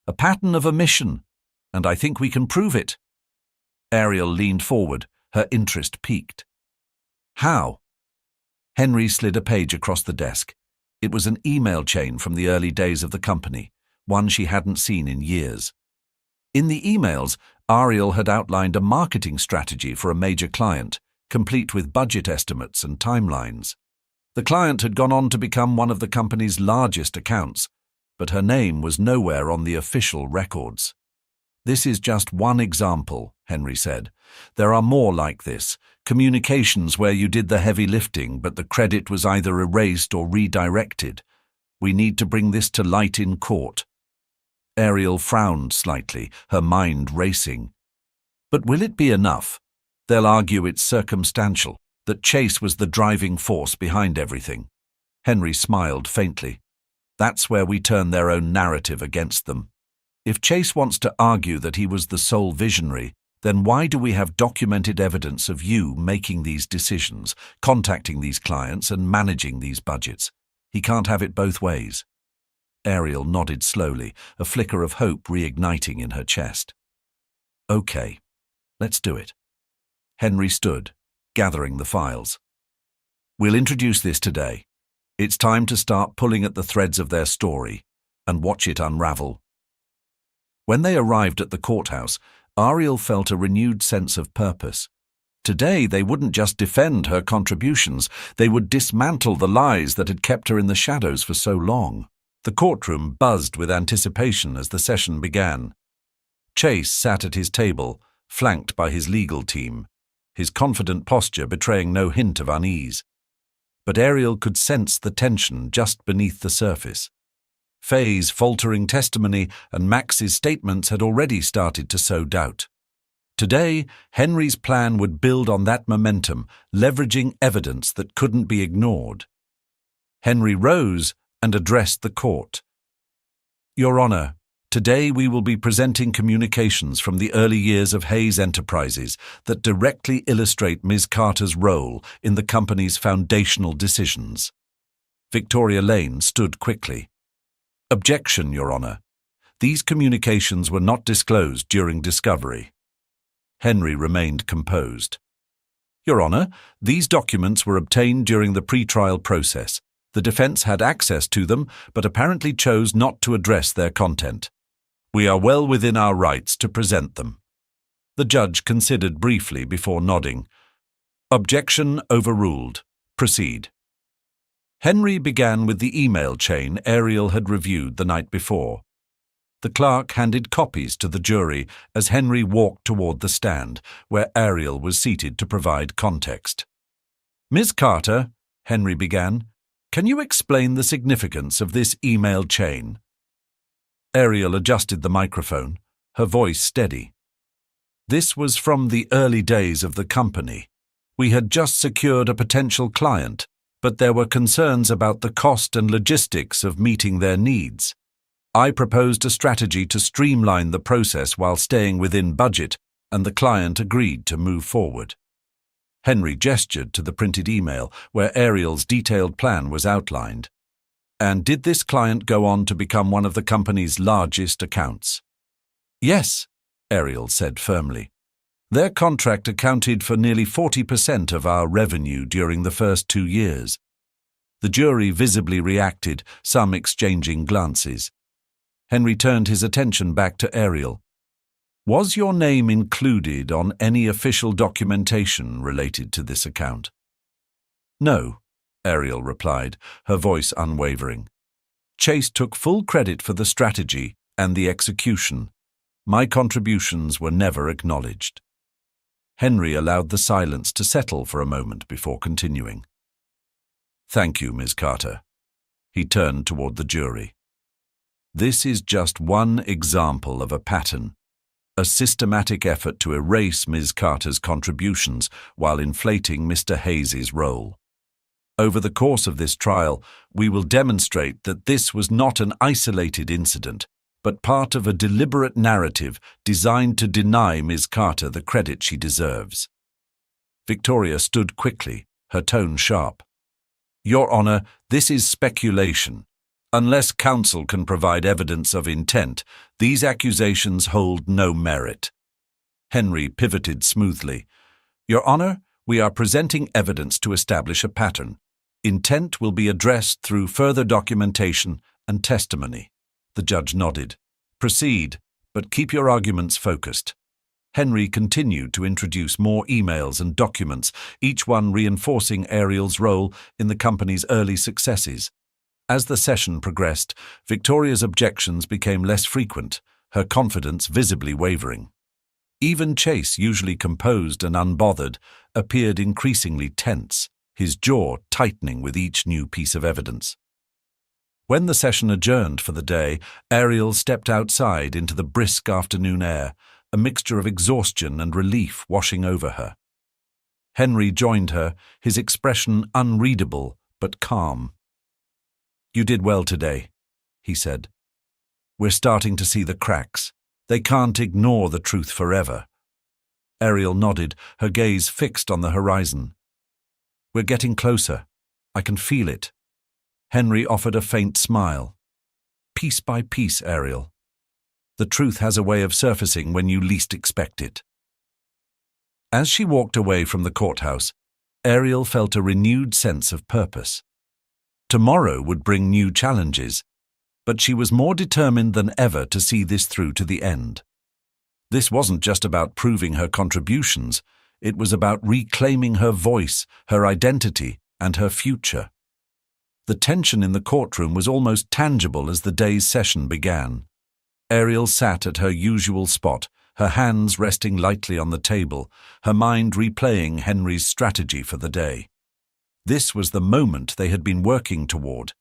a pattern of omission, and I think we can prove it." Ariel leaned forward, her interest piqued. "How?" Henry slid a page across the desk. It was an email chain from the early days of the company, one she hadn't seen in years. In the emails, Ariel had outlined a marketing strategy for a major client, complete with budget estimates and timelines. The client had gone on to become one of the company's largest accounts, but her name was nowhere on the official records. "This is just one example," Henry said. "There are more like this, communications where you did the heavy lifting, but the credit was either erased or redirected. We need to bring this to light in court." Ariel frowned slightly, her mind racing. "But will it be enough? They'll argue it's circumstantial, that Chase was the driving force behind everything." Henry smiled faintly. "That's where we turn their own narrative against them. If Chase wants to argue that he was the sole visionary, then why do we have documented evidence of you making these decisions, contacting these clients and managing these budgets? He can't have it both ways." Ariel nodded slowly, a flicker of hope reigniting in her chest. "Okay, let's do it." Henry stood, gathering the files. "We'll introduce this today. It's time to start pulling at the threads of their story and watch it unravel." When they arrived at the courthouse, Ariel felt a renewed sense of purpose. Today they wouldn't just defend her contributions, they would dismantle the lies that had kept her in the shadows for so long. The courtroom buzzed with anticipation as the session began. Chase sat at his table, flanked by his legal team, his confident posture betraying no hint of unease. But Ariel could sense the tension just beneath the surface. Faye's faltering testimony and Max's statements had already started to sow doubt. Today, Henry's plan would build on that momentum, leveraging evidence that couldn't be ignored. Henry rose and addressed the court. "Your Honor, today we will be presenting communications from the early years of Hayes Enterprises that directly illustrate Ms. Carter's role in the company's foundational decisions." Victoria Lane stood quickly. "Objection, Your Honor. These communications were not disclosed during discovery." Henry remained composed. "Your Honor, these documents were obtained during the pre-trial process. The defense had access to them, but apparently chose not to address their content. We are well within our rights to present them." The judge considered briefly before nodding. "Objection overruled. Proceed." Henry began with the email chain Ariel had reviewed the night before. The clerk handed copies to the jury as Henry walked toward the stand, where Ariel was seated to provide context. "Ms. Carter," Henry began, "can you explain the significance of this email chain?" Ariel adjusted the microphone, her voice steady. "This was from the early days of the company. We had just secured a potential client, but there were concerns about the cost and logistics of meeting their needs. I proposed a strategy to streamline the process while staying within budget, and the client agreed to move forward." Henry gestured to the printed email where Ariel's detailed plan was outlined. "And did this client go on to become one of the company's largest accounts?" "Yes," Ariel said firmly. "Their contract accounted for nearly 40% of our revenue during the first 2 years." The jury visibly reacted, some exchanging glances. Henry turned his attention back to Ariel. "Was your name included on any official documentation related to this account?" "No," Ariel replied, her voice unwavering. "Chase took full credit for the strategy and the execution. My contributions were never acknowledged." Henry allowed the silence to settle for a moment before continuing. "Thank you, Ms. Carter." He turned toward the jury. "This is just one example of a pattern, a systematic effort to erase Ms. Carter's contributions while inflating Mr. Hayes's role. Over the course of this trial, we will demonstrate that this was not an isolated incident, but part of a deliberate narrative designed to deny Ms. Carter the credit she deserves." Victoria stood quickly, her tone sharp. "Your Honor, this is speculation. Unless counsel can provide evidence of intent, these accusations hold no merit." Henry pivoted smoothly. "Your Honor, we are presenting evidence to establish a pattern. Intent will be addressed through further documentation and testimony." The judge nodded. "Proceed, but keep your arguments focused." Henry continued to introduce more emails and documents, each one reinforcing Ariel's role in the company's early successes. As the session progressed, Victoria's objections became less frequent, her confidence visibly wavering. Even Chase, usually composed and unbothered, appeared increasingly tense, his jaw tightening with each new piece of evidence. When the session adjourned for the day, Ariel stepped outside into the brisk afternoon air, a mixture of exhaustion and relief washing over her. Henry joined her, his expression unreadable but calm. "You did well today," he said. "We're starting to see the cracks. They can't ignore the truth forever." Ariel nodded, her gaze fixed on the horizon. "We're getting closer. I can feel it." Henry offered a faint smile. "Piece by piece, Ariel. The truth has a way of surfacing when you least expect it." As she walked away from the courthouse, Ariel felt a renewed sense of purpose. Tomorrow would bring new challenges, but she was more determined than ever to see this through to the end. This wasn't just about proving her contributions, it was about reclaiming her voice, her identity, and her future. The tension in the courtroom was almost tangible as the day's session began. Ariel sat at her usual spot, her hands resting lightly on the table, her mind replaying Henry's strategy for the day. This was the moment they had been working toward,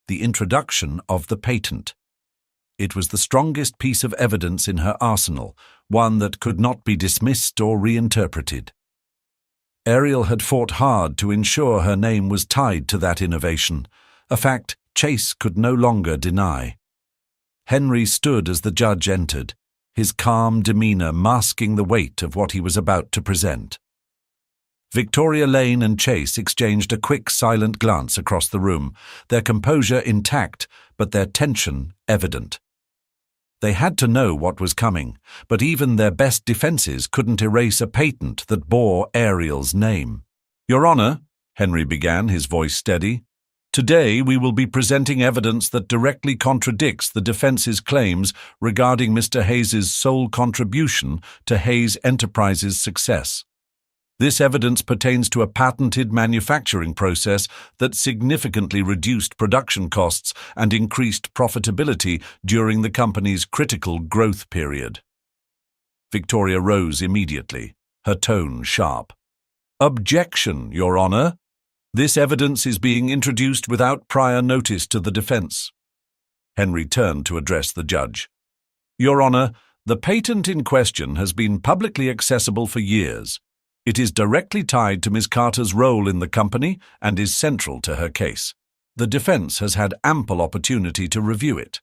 the introduction of the patent. It was the strongest piece of evidence in her arsenal, one that could not be dismissed or reinterpreted. Ariel had fought hard to ensure her name was tied to that innovation, a fact Chase could no longer deny. Henry stood as the judge entered, his calm demeanor masking the weight of what he was about to present. Victoria Lane and Chase exchanged a quick, silent glance across the room, their composure intact, but their tension evident. They had to know what was coming, but even their best defenses couldn't erase a patent that bore Ariel's name. "Your Honor," Henry began, his voice steady, "today we will be presenting evidence that directly contradicts the defense's claims regarding Mr. Hayes's sole contribution to Hayes Enterprises' success. This evidence pertains to a patented manufacturing process that significantly reduced production costs and increased profitability during the company's critical growth period." Victoria rose immediately, her tone sharp. "Objection, Your Honor. This evidence is being introduced without prior notice to the defense." Henry turned to address the judge. "Your Honor, the patent in question has been publicly accessible for years. It is directly tied to Ms. Carter's role in the company and is central to her case. The defense has had ample opportunity to review it."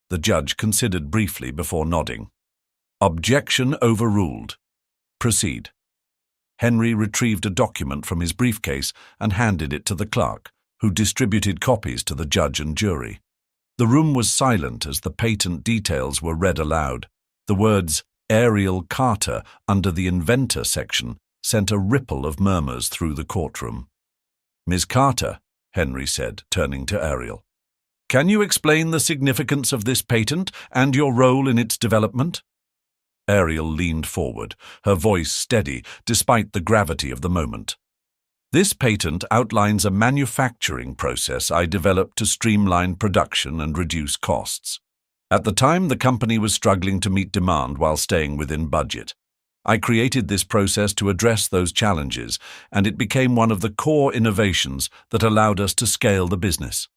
The judge considered briefly before nodding. "Objection overruled. Proceed." Henry retrieved a document from his briefcase and handed it to the clerk, who distributed copies to the judge and jury. The room was silent as the patent details were read aloud. The words Ariel Carter under the inventor section sent a ripple of murmurs through the courtroom. "Ms. Carter," Henry said, turning to Ariel, "can you explain the significance of this patent and your role in its development?" Ariel leaned forward, her voice steady despite the gravity of the moment. "This patent outlines a manufacturing process I developed to streamline production and reduce costs. At the time, the company was struggling to meet demand while staying within budget. I created this process to address those challenges, and it became one of the core innovations that allowed us to scale the business.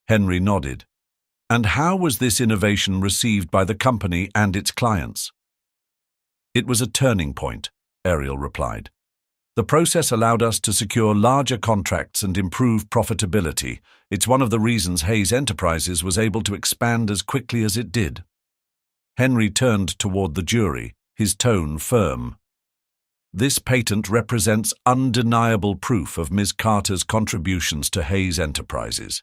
Henry nodded. And how was this innovation received by the company and its clients? It was a turning point, Ariel replied. The process allowed us to secure larger contracts and improve profitability. It's one of the reasons Hayes Enterprises was able to expand as quickly as it did. Henry turned toward the jury, his tone firm. This patent represents undeniable proof of Ms. Carter's contributions to Hayes Enterprises.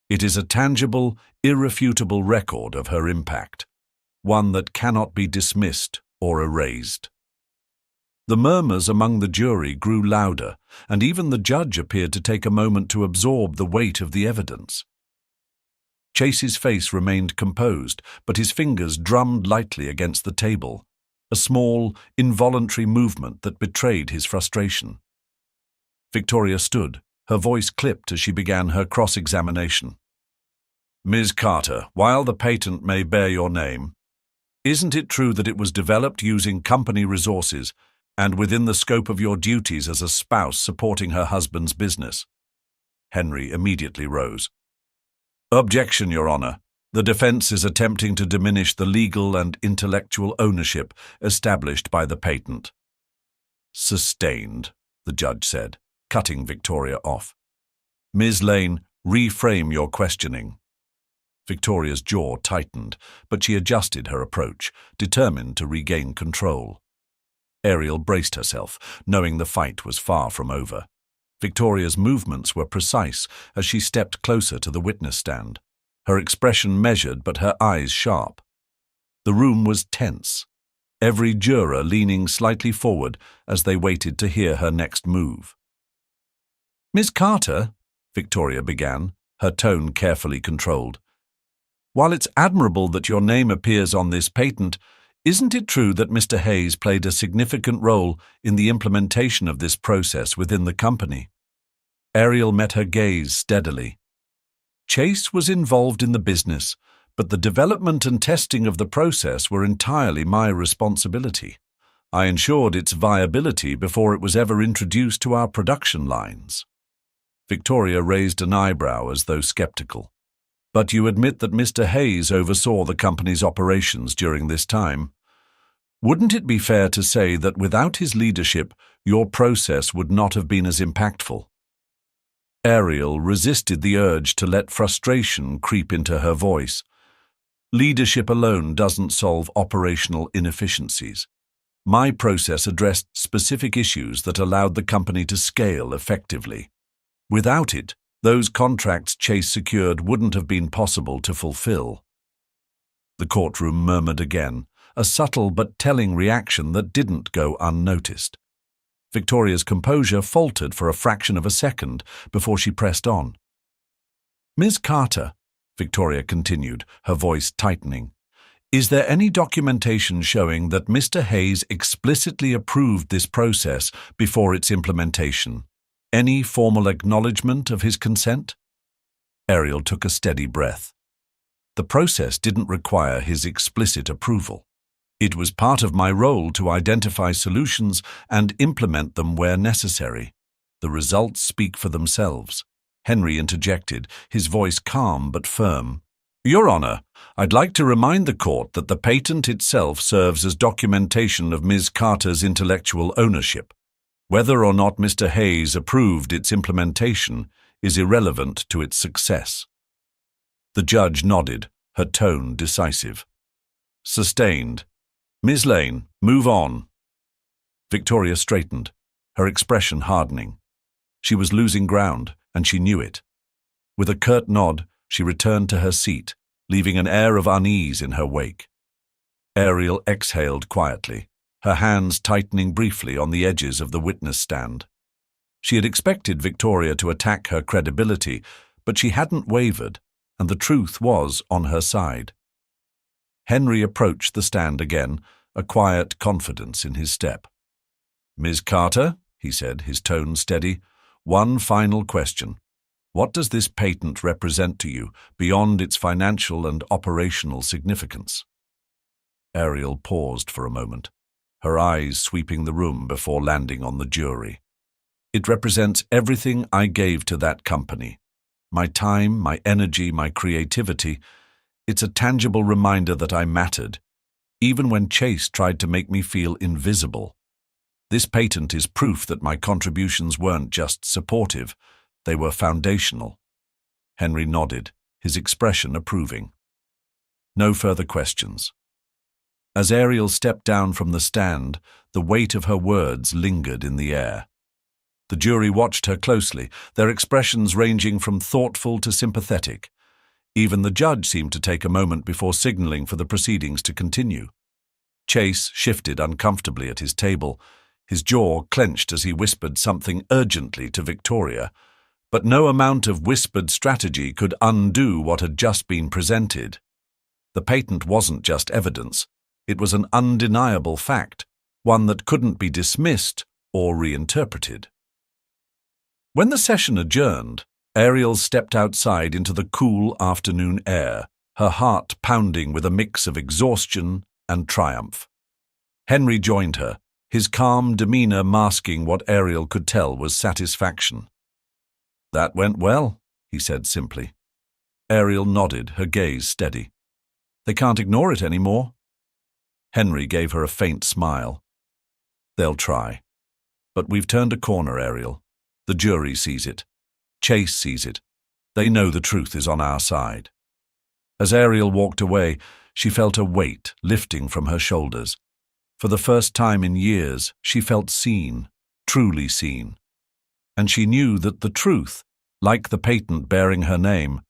It is a tangible, irrefutable record of her impact, one that cannot be dismissed or erased. The murmurs among the jury grew louder, and even the judge appeared to take a moment to absorb the weight of the evidence. Chase's face remained composed, but his fingers drummed lightly against the table, a small, involuntary movement that betrayed his frustration. Victoria stood, her voice clipped as she began her cross-examination. Ms. Carter, while the patent may bear your name, isn't it true that it was developed using company resources and within the scope of your duties as a spouse supporting her husband's business? Henry immediately rose. Objection, Your Honor. The defense is attempting to diminish the legal and intellectual ownership established by the patent. Sustained, the judge said, cutting Victoria off. Ms. Lane, reframe your questioning. Victoria's jaw tightened, but she adjusted her approach, determined to regain control. Ariel braced herself, knowing the fight was far from over. Victoria's movements were precise as she stepped closer to the witness stand, her expression measured but her eyes sharp. The room was tense, every juror leaning slightly forward as they waited to hear her next move. Miss Carter, Victoria began, her tone carefully controlled. While it's admirable that your name appears on this patent, isn't it true that Mr. Hayes played a significant role in the implementation of this process within the company? Ariel met her gaze steadily. Chase was involved in the business, but the development and testing of the process were entirely my responsibility. I ensured its viability before it was ever introduced to our production lines. Victoria raised an eyebrow as though skeptical. But you admit that Mr. Hayes oversaw the company's operations during this time. Wouldn't it be fair to say that without his leadership, your process would not have been as impactful? Ariel resisted the urge to let frustration creep into her voice. Leadership alone doesn't solve operational inefficiencies. My process addressed specific issues that allowed the company to scale effectively. Without it, those contracts Chase secured wouldn't have been possible to fulfill. The courtroom murmured again, a subtle but telling reaction that didn't go unnoticed. Victoria's composure faltered for a fraction of a second before she pressed on. Ms. Carter, Victoria continued, her voice tightening, is there any documentation showing that Mr. Hayes explicitly approved this process before its implementation? Any formal acknowledgement of his consent? Ariel took a steady breath. The process didn't require his explicit approval. It was part of my role to identify solutions and implement them where necessary. The results speak for themselves. Henry interjected, his voice calm but firm. Your Honor, I'd like to remind the court that the patent itself serves as documentation of Ms. Carter's intellectual ownership. Whether or not Mr. Hayes approved its implementation is irrelevant to its success. The judge nodded, her tone decisive. Sustained. Ms. Lane, move on. Victoria straightened, her expression hardening. She was losing ground, and she knew it. With a curt nod, she returned to her seat, leaving an air of unease in her wake. Ariel exhaled quietly, her hands tightening briefly on the edges of the witness stand. She had expected Victoria to attack her credibility, but she hadn't wavered, and the truth was on her side. Henry approached the stand again, a quiet confidence in his step. Ms. Carter, he said, his tone steady, one final question. What does this patent represent to you beyond its financial and operational significance? Ariel paused for a moment, her eyes sweeping the room before landing on the jury. "It represents everything I gave to that company. My time, my energy, my creativity. It's a tangible reminder that I mattered, even when Chase tried to make me feel invisible. This patent is proof that my contributions weren't just supportive, they were foundational." Henry nodded, his expression approving. No further questions. As Ariel stepped down from the stand, the weight of her words lingered in the air. The jury watched her closely, their expressions ranging from thoughtful to sympathetic. Even the judge seemed to take a moment before signaling for the proceedings to continue. Chase shifted uncomfortably at his table, his jaw clenched as he whispered something urgently to Victoria, but no amount of whispered strategy could undo what had just been presented. The patent wasn't just evidence, it was an undeniable fact, one that couldn't be dismissed or reinterpreted. When the session adjourned, Ariel stepped outside into the cool afternoon air, her heart pounding with a mix of exhaustion and triumph. Henry joined her, his calm demeanor masking what Ariel could tell was satisfaction. "That went well," he said simply. Ariel nodded, her gaze steady. "They can't ignore it anymore." Henry gave her a faint smile. "They'll try. But we've turned a corner, Ariel. The jury sees it. Chase sees it. They know the truth is on our side." As Ariel walked away, she felt a weight lifting from her shoulders. For the first time in years, she felt seen, truly seen. And she knew that the truth, like the patent bearing her name,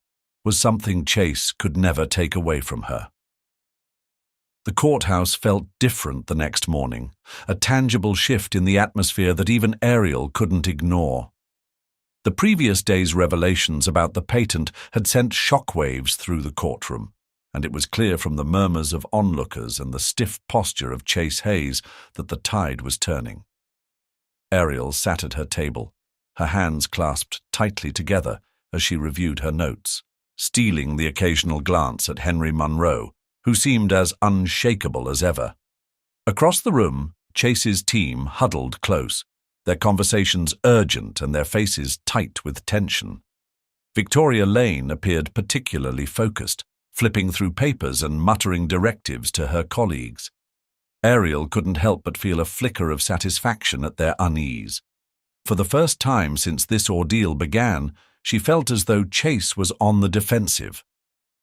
was something Chase could never take away from her. The courthouse felt different the next morning, a tangible shift in the atmosphere that even Ariel couldn't ignore. The previous day's revelations about the patent had sent shockwaves through the courtroom, and it was clear from the murmurs of onlookers and the stiff posture of Chase Hayes that the tide was turning. Ariel sat at her table, her hands clasped tightly together as she reviewed her notes, stealing the occasional glance at Henry Munro, who seemed as unshakable as ever. Across the room, Chase's team huddled close, their conversations urgent and their faces tight with tension. Victoria Lane appeared particularly focused, flipping through papers and muttering directives to her colleagues. Ariel couldn't help but feel a flicker of satisfaction at their unease. For the first time since this ordeal began, she felt as though Chase was on the defensive.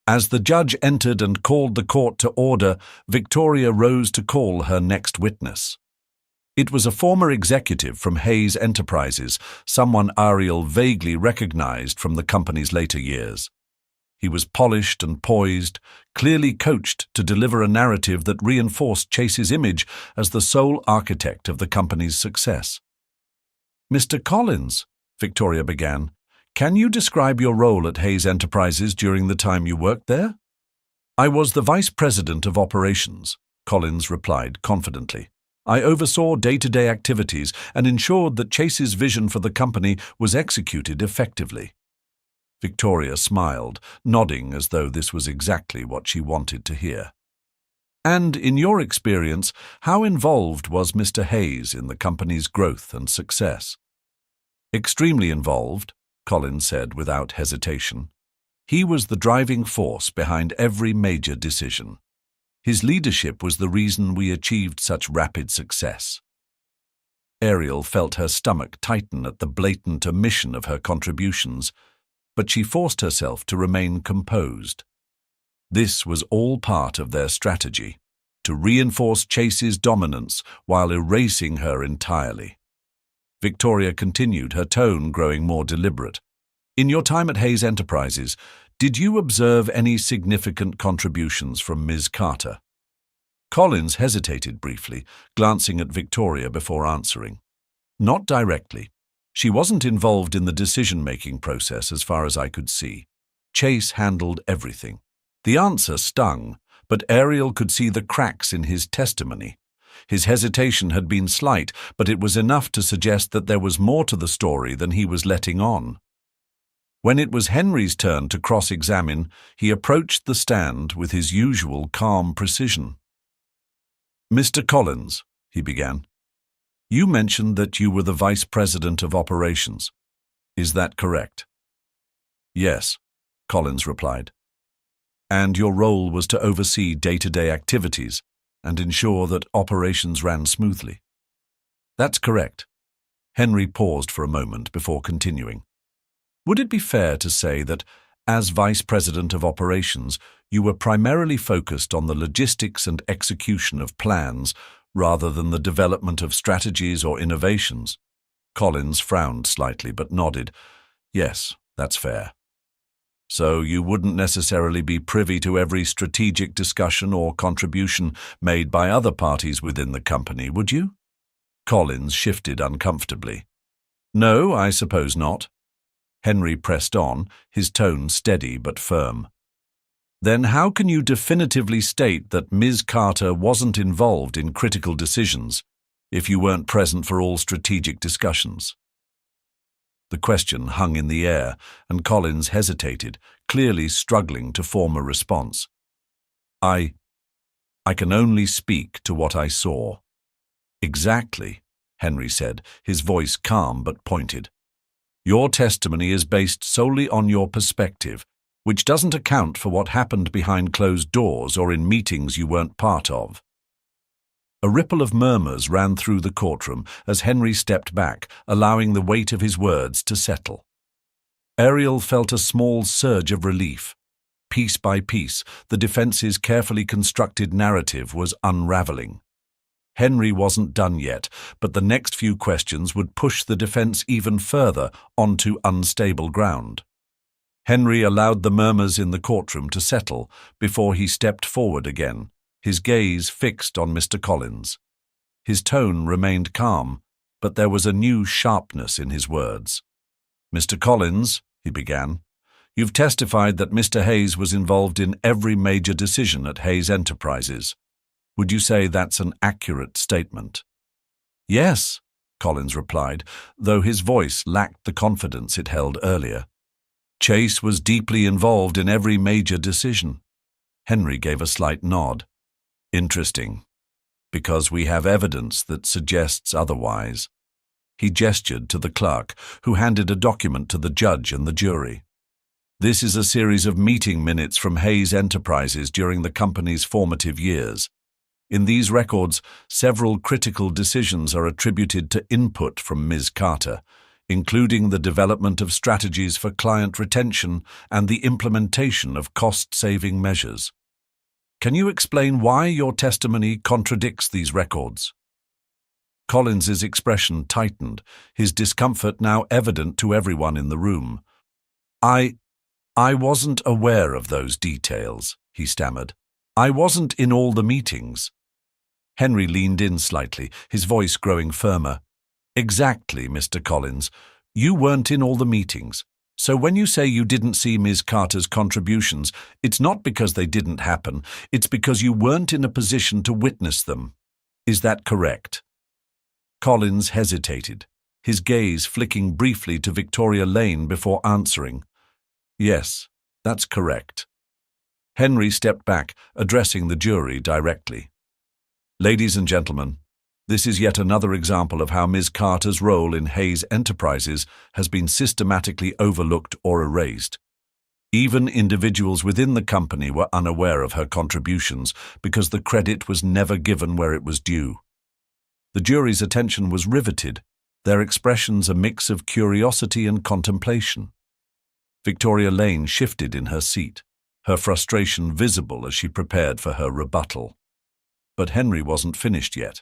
As the judge entered and called the court to order, Victoria rose to call her next witness. It was a former executive from Hayes Enterprises, someone Ariel vaguely recognized from the company's later years. He was polished and poised, clearly coached to deliver a narrative that reinforced Chase's image as the sole architect of the company's success. "Mr. Collins," Victoria began, "can you describe your role at Hayes Enterprises during the time you worked there?" "I was the Vice President of Operations," Collins replied confidently. "I oversaw day-to-day activities and ensured that Chase's vision for the company was executed effectively." Victoria smiled, nodding as though this was exactly what she wanted to hear. "And in your experience, how involved was Mr. Hayes in the company's growth and success?" "Extremely involved," Collins said without hesitation. "He was the driving force behind every major decision. His leadership was the reason we achieved such rapid success." Ariel felt her stomach tighten at the blatant omission of her contributions, but she forced herself to remain composed. This was all part of their strategy, to reinforce Chase's dominance while erasing her entirely. Victoria continued, her tone growing more deliberate. "In your time at Hayes Enterprises, did you observe any significant contributions from Ms. Carter?" Collins hesitated briefly, glancing at Victoria before answering. "Not directly. She wasn't involved in the decision-making process as far as I could see. Chase handled everything." The answer stung, but Ariel could see the cracks in his testimony. His hesitation had been slight, but it was enough to suggest that there was more to the story than he was letting on. When it was Henry's turn to cross-examine, he approached the stand with his usual calm precision. "Mr. Collins, he began. You mentioned that you were the vice president of operations. Is that correct? Yes, Collins replied. And your role was to oversee day-to-day activities and ensure that operations ran smoothly. That's correct. Henry paused for a moment before continuing. Would it be fair to say that, as Vice President of Operations, you were primarily focused on the logistics and execution of plans rather than the development of strategies or innovations? Collins frowned slightly but nodded. Yes, that's fair. So you wouldn't necessarily be privy to every strategic discussion or contribution made by other parties within the company, would you? Collins shifted uncomfortably. No, I suppose not. Henry pressed on, his tone steady but firm. Then how can you definitively state that Ms. Carter wasn't involved in critical decisions if you weren't present for all strategic discussions? The question hung in the air, and Collins hesitated, clearly struggling to form a response. I can only speak to what I saw. Exactly, Henry said, his voice calm but pointed. Your testimony is based solely on your perspective, which doesn't account for what happened behind closed doors or in meetings you weren't part of. A ripple of murmurs ran through the courtroom as Henry stepped back, allowing the weight of his words to settle. Ariel felt a small surge of relief. Piece by piece, the defense's carefully constructed narrative was unraveling. Henry wasn't done yet, but the next few questions would push the defense even further onto unstable ground. Henry allowed the murmurs in the courtroom to settle before he stepped forward again, his gaze fixed on Mr. Collins. His tone remained calm, but there was a new sharpness in his words. Mr. Collins, he began, you've testified that Mr. Hayes was involved in every major decision at Hayes Enterprises. Would you say that's an accurate statement? Yes, Collins replied, though his voice lacked the confidence it held earlier. Chase was deeply involved in every major decision. Henry gave a slight nod. Interesting, because we have evidence that suggests otherwise. He gestured to the clerk, who handed a document to the judge and the jury. This is a series of meeting minutes from Hayes Enterprises during the company's formative years. In these records, several critical decisions are attributed to input from Ms. Carter, including the development of strategies for client retention and the implementation of cost-saving measures. Can you explain why your testimony contradicts these records? Collins's expression tightened, his discomfort now evident to everyone in the room. I wasn't aware of those details, he stammered. I wasn't in all the meetings. Henry leaned in slightly, his voice growing firmer. Exactly, Mr. Collins. You weren't in all the meetings. So when you say you didn't see Ms. Carter's contributions, it's not because they didn't happen, it's because you weren't in a position to witness them. Is that correct? Collins hesitated, his gaze flicking briefly to Victoria Lane before answering. Yes, that's correct. Henry stepped back, addressing the jury directly. Ladies and gentlemen, this is yet another example of how Ms. Carter's role in Hayes Enterprises has been systematically overlooked or erased. Even individuals within the company were unaware of her contributions because the credit was never given where it was due. The jury's attention was riveted, their expressions a mix of curiosity and contemplation. Victoria Lane shifted in her seat, her frustration visible as she prepared for her rebuttal. But Henry wasn't finished yet.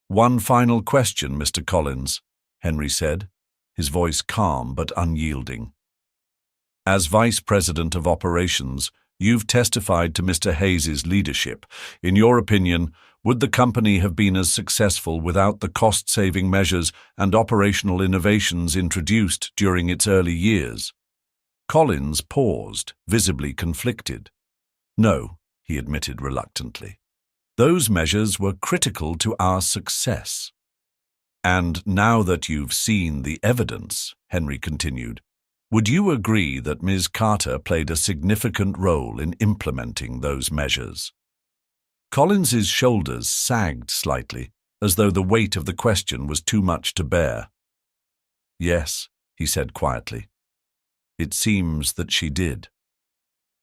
One final question, Mr. Collins, Henry said, his voice calm but unyielding. As Vice President of Operations, you've testified to Mr. Hayes's leadership. In your opinion, would the company have been as successful without the cost-saving measures and operational innovations introduced during its early years? Collins paused, visibly conflicted. No, he admitted reluctantly. Those measures were critical to our success. And now that you've seen the evidence, Henry continued, would you agree that Ms. Carter played a significant role in implementing those measures? Collins's shoulders sagged slightly, as though the weight of the question was too much to bear. "Yes," he said quietly. "It seems that she did."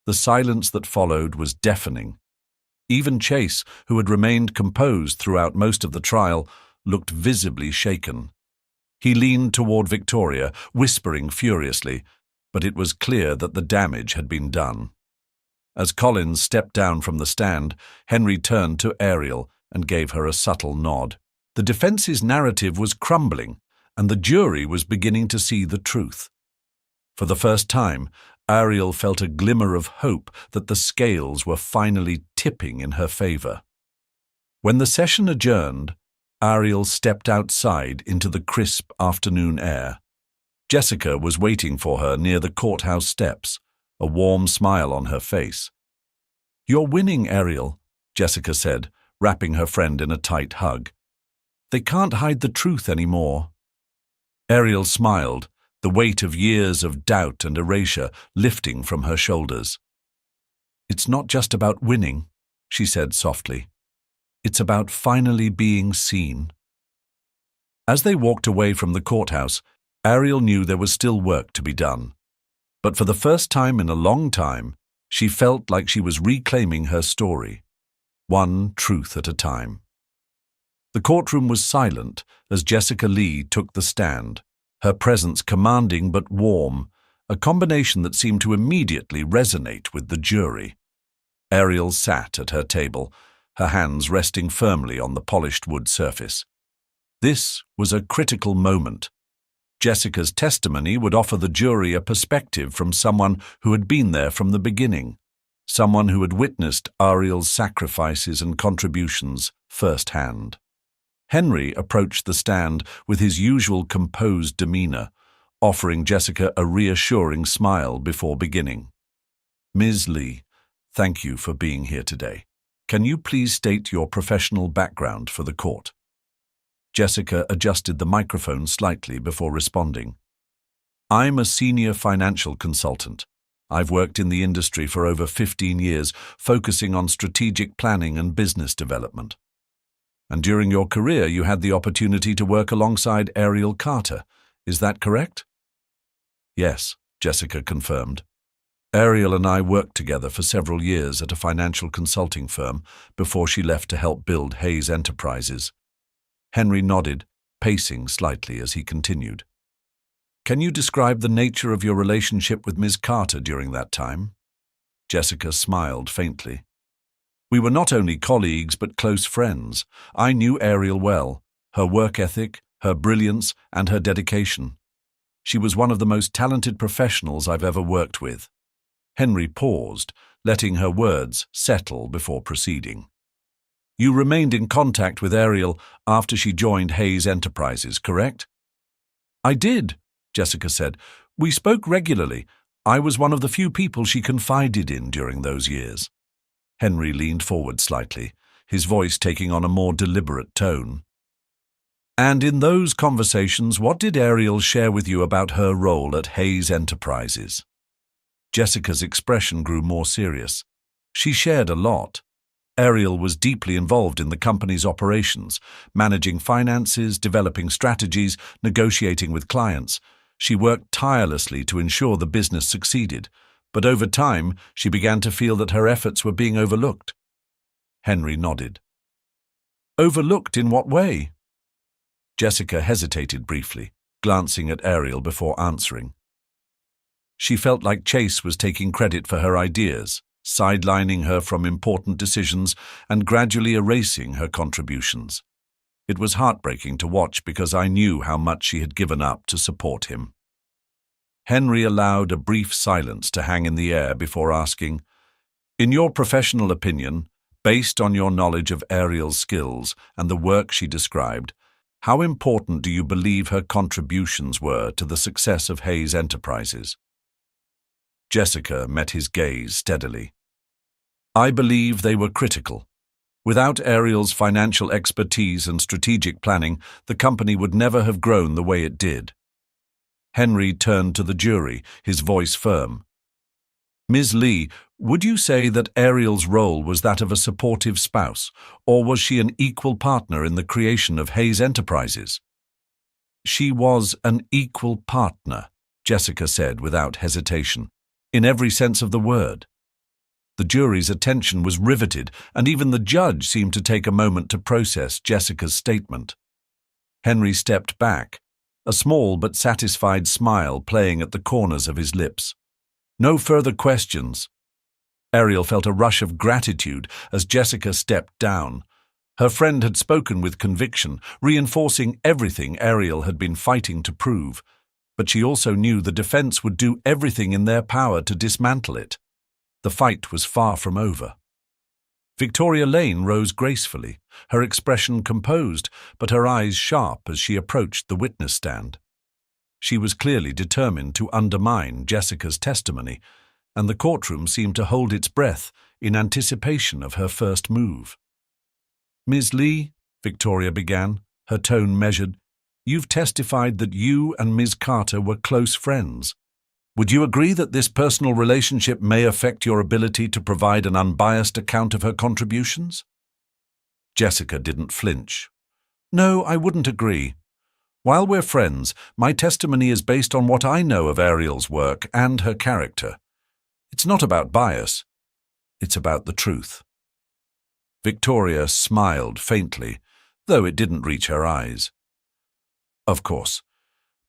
The silence that followed was deafening. Even Chase, who had remained composed throughout most of the trial, looked visibly shaken. He leaned toward Victoria, whispering furiously, but it was clear that the damage had been done. As Collins stepped down from the stand, Henry turned to Ariel and gave her a subtle nod. The defense's narrative was crumbling, and the jury was beginning to see the truth. For the first time, Ariel felt a glimmer of hope that the scales were finally tipping in her favor. When the session adjourned, Ariel stepped outside into the crisp afternoon air. Jessica was waiting for her near the courthouse steps, a warm smile on her face. "You're winning, Ariel," Jessica said, wrapping her friend in a tight hug. "They can't hide the truth anymore." Ariel smiled, the weight of years of doubt and erasure lifting from her shoulders. "It's not just about winning," she said softly. "It's about finally being seen." As they walked away from the courthouse, Ariel knew there was still work to be done. But for the first time in a long time, she felt like she was reclaiming her story, one truth at a time. The courtroom was silent as Jessica Lee took the stand, her presence commanding but warm, a combination that seemed to immediately resonate with the jury. Ariel sat at her table, her hands resting firmly on the polished wood surface. This was a critical moment. Jessica's testimony would offer the jury a perspective from someone who had been there from the beginning, someone who had witnessed Ariel's sacrifices and contributions firsthand. Henry approached the stand with his usual composed demeanor, offering Jessica a reassuring smile before beginning. "Ms. Lee, thank you for being here today. Can you please state your professional background for the court?" Jessica adjusted the microphone slightly before responding. "I'm a senior financial consultant. I've worked in the industry for over 15 years, focusing on strategic planning and business development. And during your career, you had the opportunity to work alongside Ariel Carter. Is that correct?" "Yes," Jessica confirmed. "Ariel and I worked together for several years at a financial consulting firm before she left to help build Hayes Enterprises." Henry nodded, pacing slightly as he continued. "Can you describe the nature of your relationship with Ms. Carter during that time?" Jessica smiled faintly. "We were not only colleagues but close friends. I knew Ariel well, her work ethic, her brilliance, and her dedication. She was one of the most talented professionals I've ever worked with." Henry paused, letting her words settle before proceeding. "You remained in contact with Ariel after she joined Hayes Enterprises, correct?" "I did," Jessica said. "We spoke regularly. I was one of the few people she confided in during those years." Henry leaned forward slightly, his voice taking on a more deliberate tone. "And in those conversations, what did Ariel share with you about her role at Hayes Enterprises?" Jessica's expression grew more serious. "She shared a lot. Ariel was deeply involved in the company's operations, managing finances, developing strategies, negotiating with clients. She worked tirelessly to ensure the business succeeded, but over time she began to feel that her efforts were being overlooked." Henry nodded. "Overlooked in what way?" Jessica hesitated briefly, glancing at Ariel before answering. She felt like Chase was taking credit for her ideas, sidelining her from important decisions and gradually erasing her contributions. It was heartbreaking to watch because I knew how much she had given up to support him. Henry allowed a brief silence to hang in the air before asking, "In your professional opinion, based on your knowledge of Ariel's skills and the work she described, how important do you believe her contributions were to the success of Hayes Enterprises?" Jessica met his gaze steadily. "I believe they were critical. Without Ariel's financial expertise and strategic planning, the company would never have grown the way it did." Henry turned to the jury, his voice firm. Ms. Lee, would you say that Ariel's role was that of a supportive spouse, or was she an equal partner in the creation of Hayes Enterprises? She was an equal partner, Jessica said without hesitation, in every sense of the word. The jury's attention was riveted, and even the judge seemed to take a moment to process Jessica's statement. Henry stepped back, a small but satisfied smile playing at the corners of his lips. No further questions. Ariel felt a rush of gratitude as Jessica stepped down. Her friend had spoken with conviction, reinforcing everything Ariel had been fighting to prove, but she also knew the defense would do everything in their power to dismantle it. The fight was far from over. Victoria Lane rose gracefully, her expression composed, but her eyes sharp as she approached the witness stand. She was clearly determined to undermine Jessica's testimony, and the courtroom seemed to hold its breath in anticipation of her first move. "Ms. Lee," Victoria began, her tone measured, "you've testified that you and Ms. Carter were close friends. Would you agree that this personal relationship may affect your ability to provide an unbiased account of her contributions?" Jessica didn't flinch. "No, I wouldn't agree. While we're friends, my testimony is based on what I know of Ariel's work and her character. It's not about bias. It's about the truth." Victoria smiled faintly, though it didn't reach her eyes. "Of course.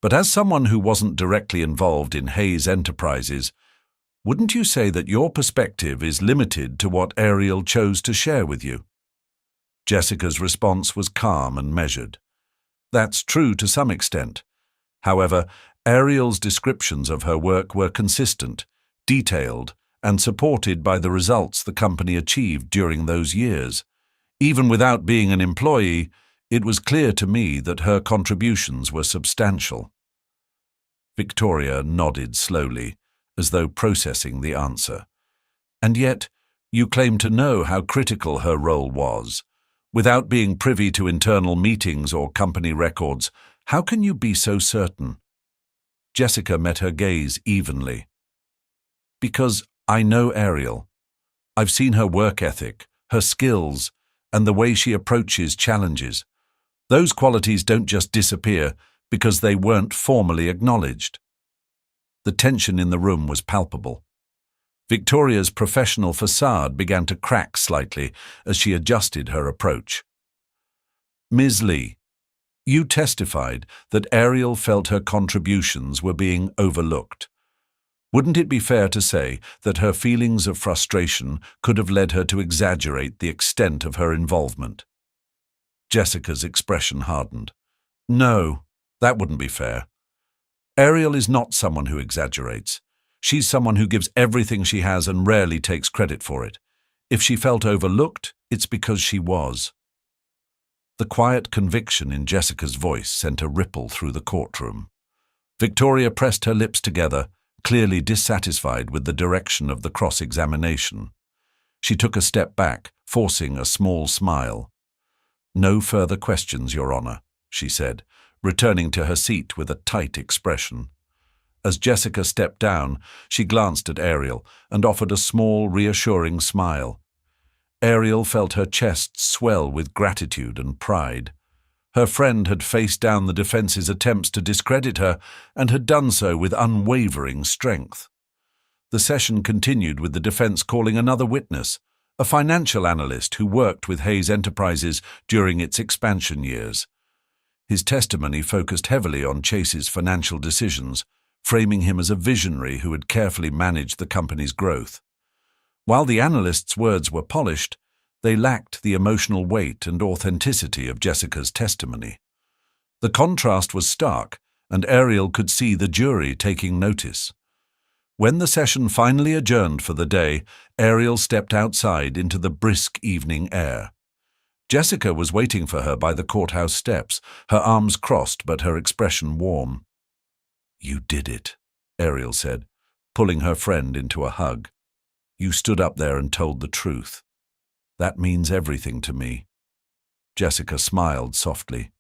But as someone who wasn't directly involved in Hayes Enterprises, wouldn't you say that your perspective is limited to what Ariel chose to share with you?" Jessica's response was calm and measured. "That's true to some extent. However, Ariel's descriptions of her work were consistent, detailed, and supported by the results the company achieved during those years. Even without being an employee, it was clear to me that her contributions were substantial." Victoria nodded slowly, as though processing the answer. "And yet, you claim to know how critical her role was. Without being privy to internal meetings or company records, how can you be so certain?" Jessica met her gaze evenly. "Because I know Ariel. I've seen her work ethic, her skills, and the way she approaches challenges. Those qualities don't just disappear because they weren't formally acknowledged." The tension in the room was palpable. Victoria's professional facade began to crack slightly as she adjusted her approach. "Ms. Lee, you testified that Ariel felt her contributions were being overlooked. Wouldn't it be fair to say that her feelings of frustration could have led her to exaggerate the extent of her involvement?" Jessica's expression hardened. "No, that wouldn't be fair. Ariel is not someone who exaggerates. She's someone who gives everything she has and rarely takes credit for it. If she felt overlooked, it's because she was." The quiet conviction in Jessica's voice sent a ripple through the courtroom. Victoria pressed her lips together, clearly dissatisfied with the direction of the cross-examination. She took a step back, forcing a small smile. "No further questions, Your Honor," she said, returning to her seat with a tight expression. As Jessica stepped down, she glanced at Ariel and offered a small, reassuring smile. Ariel felt her chest swell with gratitude and pride. Her friend had faced down the defense's attempts to discredit her and had done so with unwavering strength. The session continued with the defense calling another witness, a financial analyst who worked with Hayes Enterprises during its expansion years. His testimony focused heavily on Chase's financial decisions, framing him as a visionary who had carefully managed the company's growth. While the analyst's words were polished, they lacked the emotional weight and authenticity of Jessica's testimony. The contrast was stark, and Ariel could see the jury taking notice. When the session finally adjourned for the day, Ariel stepped outside into the brisk evening air. Jessica was waiting for her by the courthouse steps, her arms crossed but her expression warm. "You did it," Ariel said, pulling her friend into a hug. "You stood up there and told the truth. That means everything to me." Jessica smiled softly.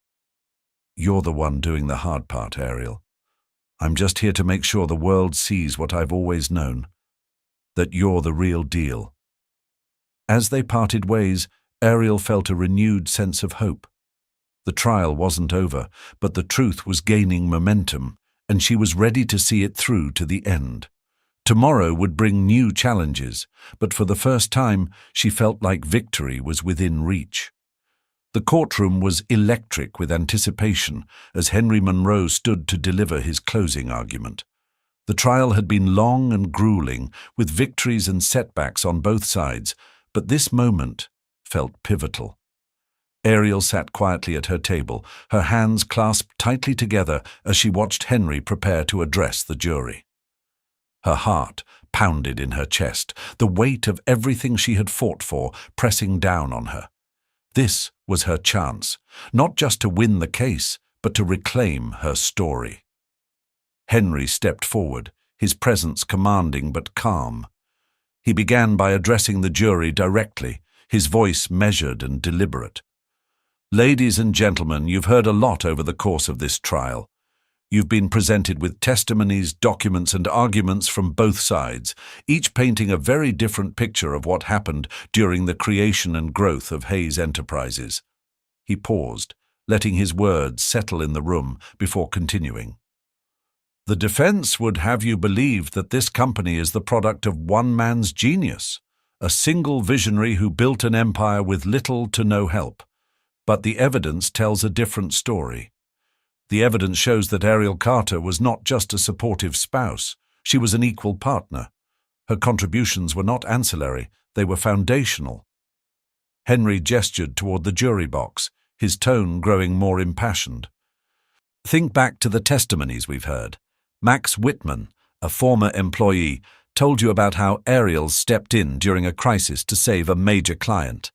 "You're the one doing the hard part, Ariel. I'm just here to make sure the world sees what I've always known. that you're the real deal." As they parted ways, Ariel felt a renewed sense of hope. The trial wasn't over, but the truth was gaining momentum, and she was ready to see it through to the end. Tomorrow would bring new challenges, but for the first time, she felt like victory was within reach. The courtroom was electric with anticipation as Henry Monroe stood to deliver his closing argument. The trial had been long and grueling, with victories and setbacks on both sides, but this moment felt pivotal. Ariel sat quietly at her table, her hands clasped tightly together as she watched Henry prepare to address the jury. Her heart pounded in her chest, the weight of everything she had fought for pressing down on her. This was her chance, not just to win the case, but to reclaim her story. Henry stepped forward, his presence commanding but calm. He began by addressing the jury directly, his voice measured and deliberate. "Ladies and gentlemen, you've heard a lot over the course of this trial. You've been presented with testimonies, documents, and arguments from both sides, each painting a very different picture of what happened during the creation and growth of Hayes Enterprises." He paused, letting his words settle in the room before continuing. "The defense would have you believe that this company is the product of one man's genius, a single visionary who built an empire with little to no help. But the evidence tells a different story. The evidence shows that Ariel Carter was not just a supportive spouse, she was an equal partner. Her contributions were not ancillary, they were foundational." Henry gestured toward the jury box, his tone growing more impassioned. "Think back to the testimonies we've heard. Max Whitman, a former employee, told you about how Ariel stepped in during a crisis to save a major client.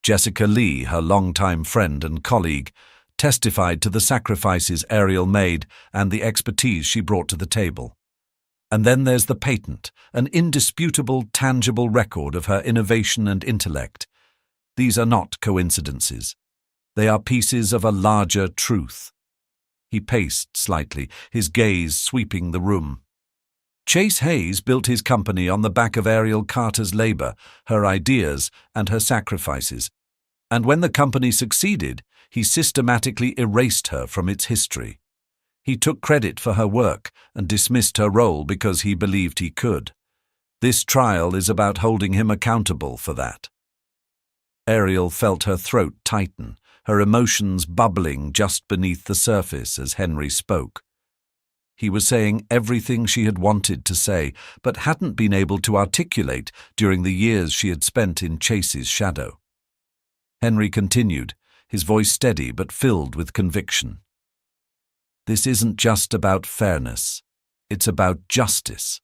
Jessica Lee, her longtime friend and colleague, testified to the sacrifices Ariel made and the expertise she brought to the table. And then there's the patent, an indisputable, tangible record of her innovation and intellect. These are not coincidences. They are pieces of a larger truth." He paced slightly, his gaze sweeping the room. "Chase Hayes built his company on the back of Ariel Carter's labor, her ideas, and her sacrifices. And when the company succeeded, he systematically erased her from its history. He took credit for her work and dismissed her role because he believed he could. This trial is about holding him accountable for that." Ariel felt her throat tighten, her emotions bubbling just beneath the surface as Henry spoke. He was saying everything she had wanted to say, but hadn't been able to articulate during the years she had spent in Chase's shadow. Henry continued, his voice steady but filled with conviction. "This isn't just about fairness. It's about justice.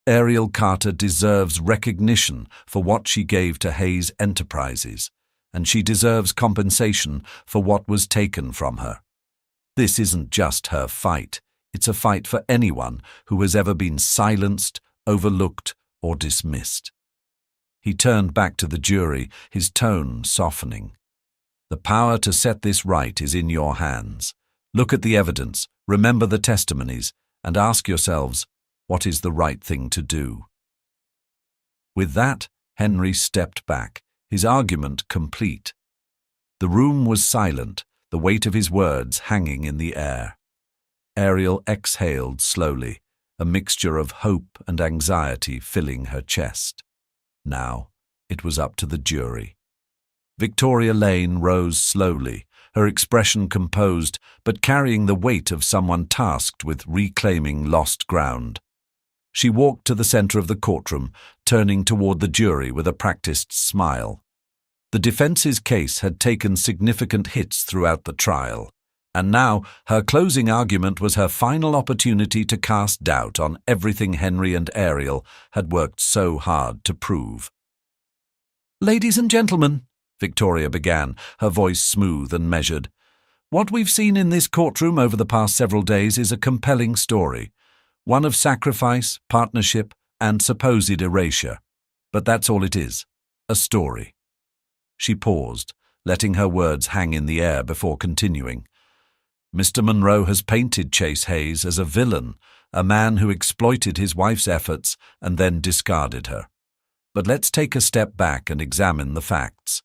Ariel Carter deserves recognition for what she gave to Hayes Enterprises, and she deserves compensation for what was taken from her. This isn't just her fight. It's a fight for anyone who has ever been silenced, overlooked, or dismissed." He turned back to the jury, his tone softening. "The power to set this right is in your hands. Look at the evidence, remember the testimonies, and ask yourselves, what is the right thing to do?" With that, Henry stepped back, his argument complete. The room was silent, the weight of his words hanging in the air. Ariel exhaled slowly, a mixture of hope and anxiety filling her chest. Now it was up to the jury. Victoria Lane rose slowly, her expression composed, but carrying the weight of someone tasked with reclaiming lost ground. She walked to the center of the courtroom, turning toward the jury with a practiced smile. The defense's case had taken significant hits throughout the trial, and now her closing argument was her final opportunity to cast doubt on everything Henry and Ariel had worked so hard to prove. "Ladies and gentlemen," Victoria began, her voice smooth and measured, "what we've seen in this courtroom over the past several days is a compelling story, one of sacrifice, partnership, and supposed erasure. But that's all it is, a story." She paused, letting her words hang in the air before continuing. "Mr. Monroe has painted Chase Hayes as a villain, a man who exploited his wife's efforts and then discarded her. But let's take a step back and examine the facts.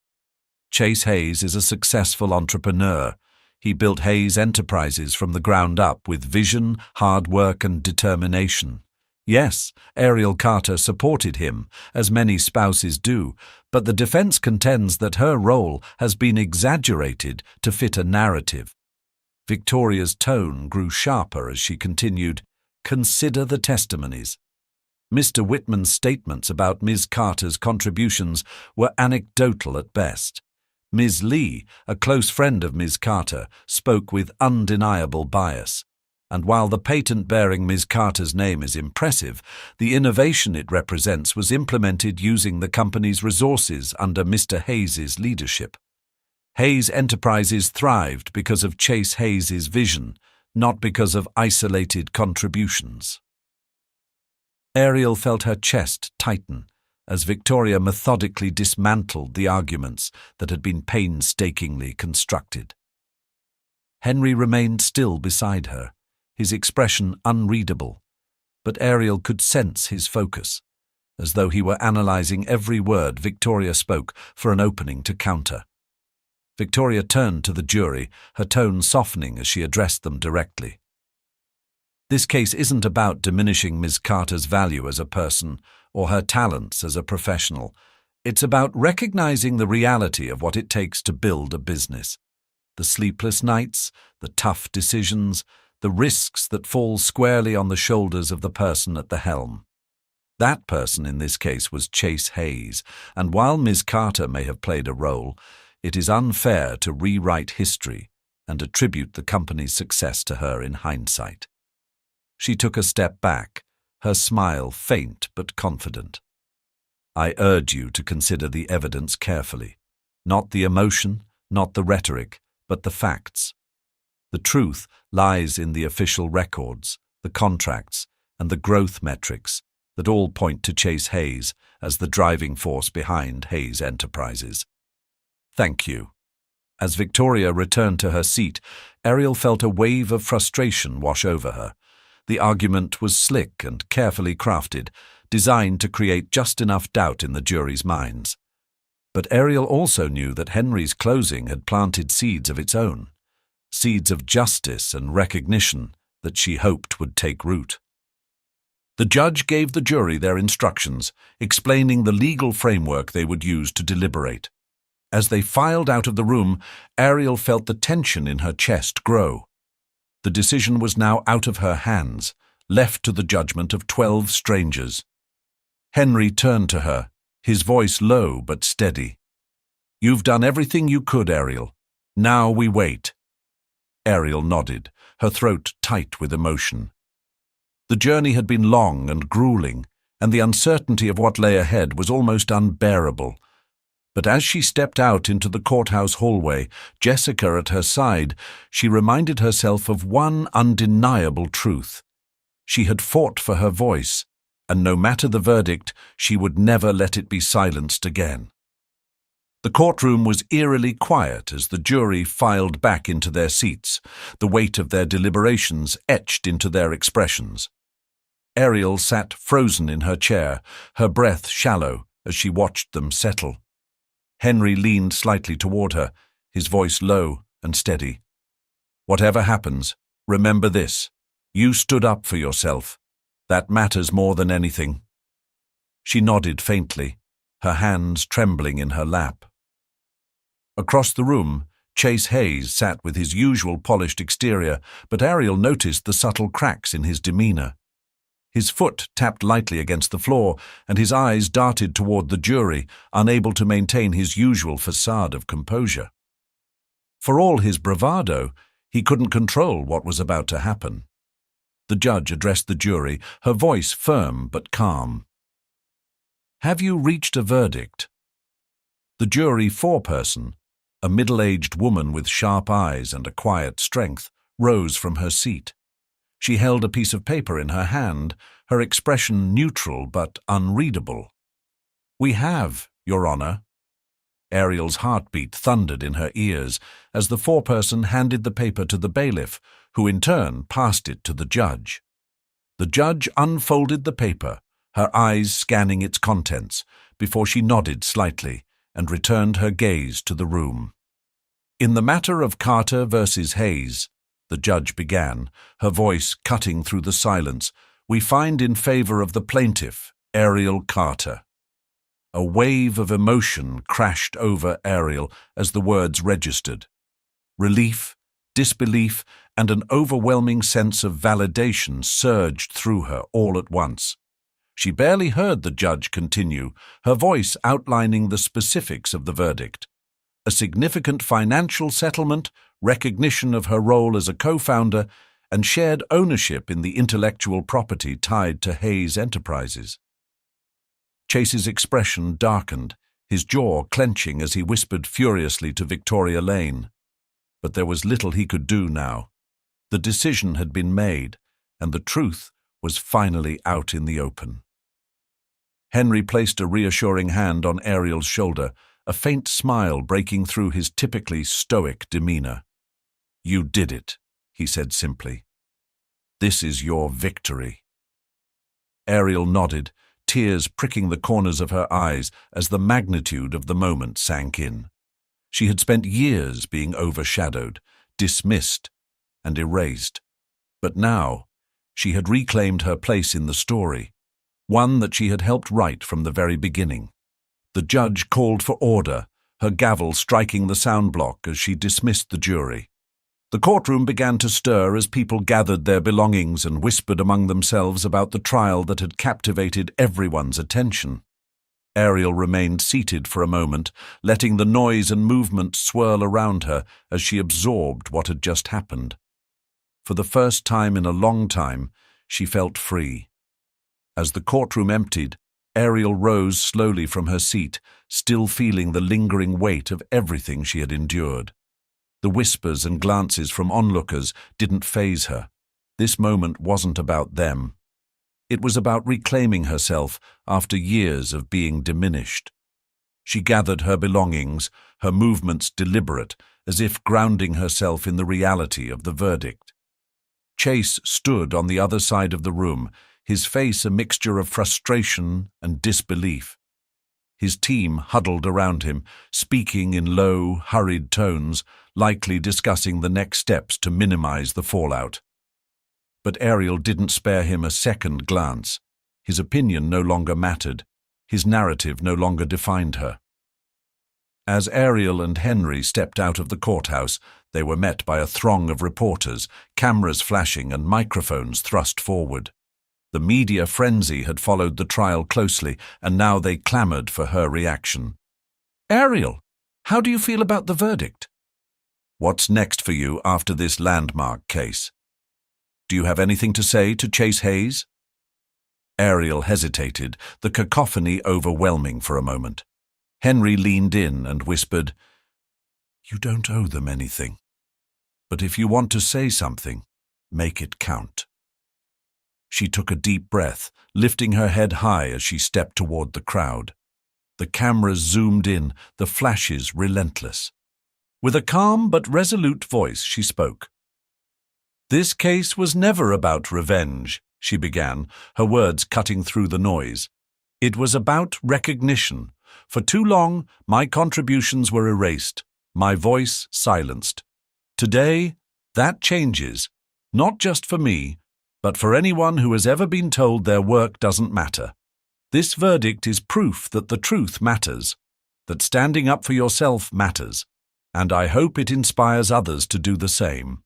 Chase Hayes is a successful entrepreneur. He built Hayes Enterprises from the ground up with vision, hard work, and determination. Yes, Ariel Carter supported him, as many spouses do, but the defense contends that her role has been exaggerated to fit a narrative. Victoria's tone grew sharper as she continued, "Consider the testimonies." Mr. Whitman's statements about Ms. Carter's contributions were anecdotal at best. Ms. Lee, a close friend of Ms. Carter, spoke with undeniable bias. And while the patent bearing Ms. Carter's name is impressive, the innovation it represents was implemented using the company's resources under Mr. Hayes's leadership. Hayes Enterprises thrived because of Chase Hayes's vision, not because of isolated contributions. Ariel felt her chest tighten as Victoria methodically dismantled the arguments that had been painstakingly constructed. Henry remained still beside her, his expression unreadable, but Ariel could sense his focus, as though he were analyzing every word Victoria spoke for an opening to counter. Victoria turned to the jury, her tone softening as she addressed them directly. This case isn't about diminishing Ms. Carter's value as a person or her talents as a professional. It's about recognizing the reality of what it takes to build a business. The sleepless nights, the tough decisions, the risks that fall squarely on the shoulders of the person at the helm. That person in this case was Chase Hayes, and while Ms. Carter may have played a role, it is unfair to rewrite history and attribute the company's success to her in hindsight. She took a step back, her smile faint but confident. "I urge you to consider the evidence carefully. Not the emotion, not the rhetoric, but the facts. The truth lies in the official records, the contracts, and the growth metrics that all point to Chase Hayes as the driving force behind Hayes Enterprises." "Thank you." As Victoria returned to her seat, Ariel felt a wave of frustration wash over her. The argument was slick and carefully crafted, designed to create just enough doubt in the jury's minds. But Ariel also knew that Henry's closing had planted seeds of its own, seeds of justice and recognition that she hoped would take root. The judge gave the jury their instructions, explaining the legal framework they would use to deliberate. As they filed out of the room, Ariel felt the tension in her chest grow. The decision was now out of her hands, left to the judgment of 12 strangers. Henry turned to her, his voice low but steady. "You've done everything you could, Ariel. Now we wait." Ariel nodded, her throat tight with emotion. The journey had been long and grueling, and the uncertainty of what lay ahead was almost unbearable. But as she stepped out into the courthouse hallway, Jessica at her side, she reminded herself of one undeniable truth. She had fought for her voice, and no matter the verdict, she would never let it be silenced again. The courtroom was eerily quiet as the jury filed back into their seats, the weight of their deliberations etched into their expressions. Ariel sat frozen in her chair, her breath shallow as she watched them settle. Henry leaned slightly toward her, his voice low and steady. "Whatever happens, remember this. You stood up for yourself. That matters more than anything." She nodded faintly, her hands trembling in her lap. Across the room, Chase Hayes sat with his usual polished exterior, but Ariel noticed the subtle cracks in his demeanor. His foot tapped lightly against the floor, and his eyes darted toward the jury, unable to maintain his usual facade of composure. For all his bravado, he couldn't control what was about to happen. The judge addressed the jury, her voice firm but calm. "Have you reached a verdict?" The jury foreperson, a middle-aged woman with sharp eyes and a quiet strength, rose from her seat. She held a piece of paper in her hand, her expression neutral but unreadable. "We have, Your Honor." Ariel's heartbeat thundered in her ears as the foreperson handed the paper to the bailiff, who in turn passed it to the judge. The judge unfolded the paper, her eyes scanning its contents, before she nodded slightly and returned her gaze to the room. In the matter of Carter versus Hayes, the judge began, her voice cutting through the silence, we find in favor of the plaintiff, Ariel Carter. A wave of emotion crashed over Ariel as the words registered. Relief, disbelief, and an overwhelming sense of validation surged through her all at once. She barely heard the judge continue, her voice outlining the specifics of the verdict. A significant financial settlement, recognition of her role as a co-founder, and shared ownership in the intellectual property tied to Hayes Enterprises. Chase's expression darkened, his jaw clenching as he whispered furiously to Victoria Lane. But there was little he could do now. The decision had been made, and the truth was finally out in the open. Henry placed a reassuring hand on Ariel's shoulder, a faint smile breaking through his typically stoic demeanor. "You did it," he said simply. "This is your victory." Ariel nodded, tears pricking the corners of her eyes as the magnitude of the moment sank in. She had spent years being overshadowed, dismissed, and erased. But now, she had reclaimed her place in the story, one that she had helped write from the very beginning. The judge called for order, her gavel striking the sound block as she dismissed the jury. The courtroom began to stir as people gathered their belongings and whispered among themselves about the trial that had captivated everyone's attention. Ariel remained seated for a moment, letting the noise and movement swirl around her as she absorbed what had just happened. For the first time in a long time, she felt free. As the courtroom emptied, Ariel rose slowly from her seat, still feeling the lingering weight of everything she had endured. The whispers and glances from onlookers didn't faze her. This moment wasn't about them. It was about reclaiming herself after years of being diminished. She gathered her belongings, her movements deliberate, as if grounding herself in the reality of the verdict. Chase stood on the other side of the room, his face a mixture of frustration and disbelief. His team huddled around him, speaking in low, hurried tones, likely discussing the next steps to minimize the fallout. But Ariel didn't spare him a second glance. His opinion no longer mattered. His narrative no longer defined her. As Ariel and Henry stepped out of the courthouse, they were met by a throng of reporters, cameras flashing and microphones thrust forward. The media frenzy had followed the trial closely, and now they clamored for her reaction. "Ariel, how do you feel about the verdict? What's next for you after this landmark case? Do you have anything to say to Chase Hayes?" Ariel hesitated, the cacophony overwhelming for a moment. Henry leaned in and whispered, "You don't owe them anything. But if you want to say something, make it count." She took a deep breath, lifting her head high as she stepped toward the crowd. The cameras zoomed in, the flashes relentless. With a calm but resolute voice, she spoke. "This case was never about revenge," she began, her words cutting through the noise. "It was about recognition. For too long, my contributions were erased, my voice silenced. Today, that changes, not just for me, but for anyone who has ever been told their work doesn't matter. This verdict is proof that the truth matters, that standing up for yourself matters, and I hope it inspires others to do the same."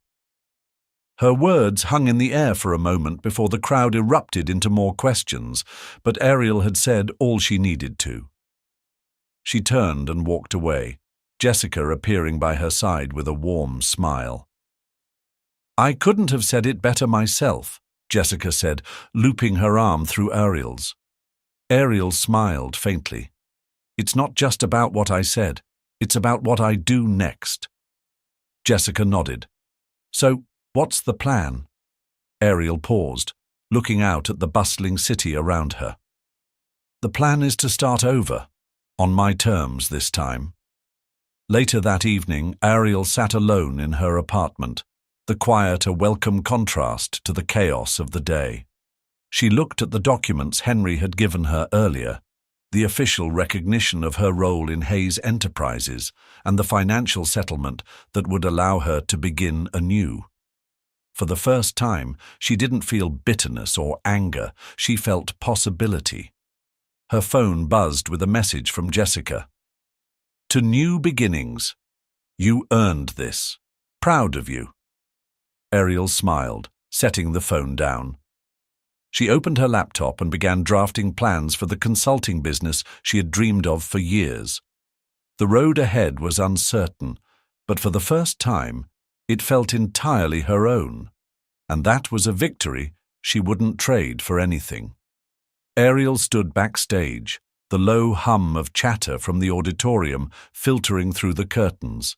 Her words hung in the air for a moment before the crowd erupted into more questions, but Ariel had said all she needed to. She turned and walked away, Jessica appearing by her side with a warm smile. "I couldn't have said it better myself," Jessica said, looping her arm through Ariel's. Ariel smiled faintly. "It's not just about what I said, it's about what I do next." Jessica nodded. "So, what's the plan?" Ariel paused, looking out at the bustling city around her. "The plan is to start over, on my terms this time." Later that evening, Ariel sat alone in her apartment, the quiet a welcome contrast to the chaos of the day. She looked at the documents Henry had given her earlier, the official recognition of her role in Hayes Enterprises and the financial settlement that would allow her to begin anew. For the first time, she didn't feel bitterness or anger, she felt possibility. Her phone buzzed with a message from Jessica. "To new beginnings. You earned this. Proud of you." Ariel smiled, setting the phone down. She opened her laptop and began drafting plans for the consulting business she had dreamed of for years. The road ahead was uncertain, but for the first time, it felt entirely her own, and that was a victory she wouldn't trade for anything. Ariel stood backstage, the low hum of chatter from the auditorium filtering through the curtains.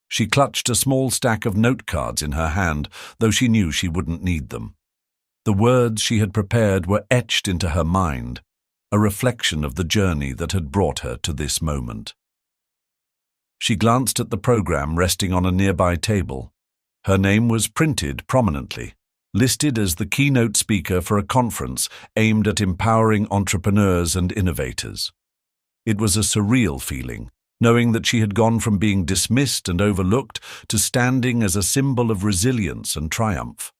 She clutched a small stack of note cards in her hand, though she knew she wouldn't need them. The words she had prepared were etched into her mind, a reflection of the journey that had brought her to this moment. She glanced at the program resting on a nearby table. Her name was printed prominently, listed as the keynote speaker for a conference aimed at empowering entrepreneurs and innovators. It was a surreal feeling, knowing that she had gone from being dismissed and overlooked to standing as a symbol of resilience and triumph.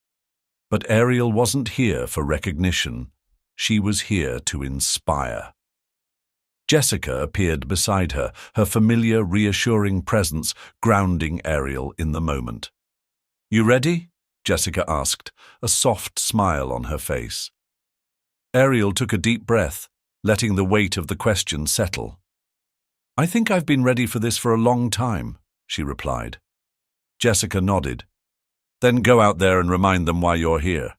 But Ariel wasn't here for recognition. She was here to inspire. Jessica appeared beside her, her familiar, reassuring presence grounding Ariel in the moment. "You ready?" Jessica asked, a soft smile on her face. Ariel took a deep breath, letting the weight of the question settle. "I think I've been ready for this for a long time," she replied. Jessica nodded. "Then go out there and remind them why you're here."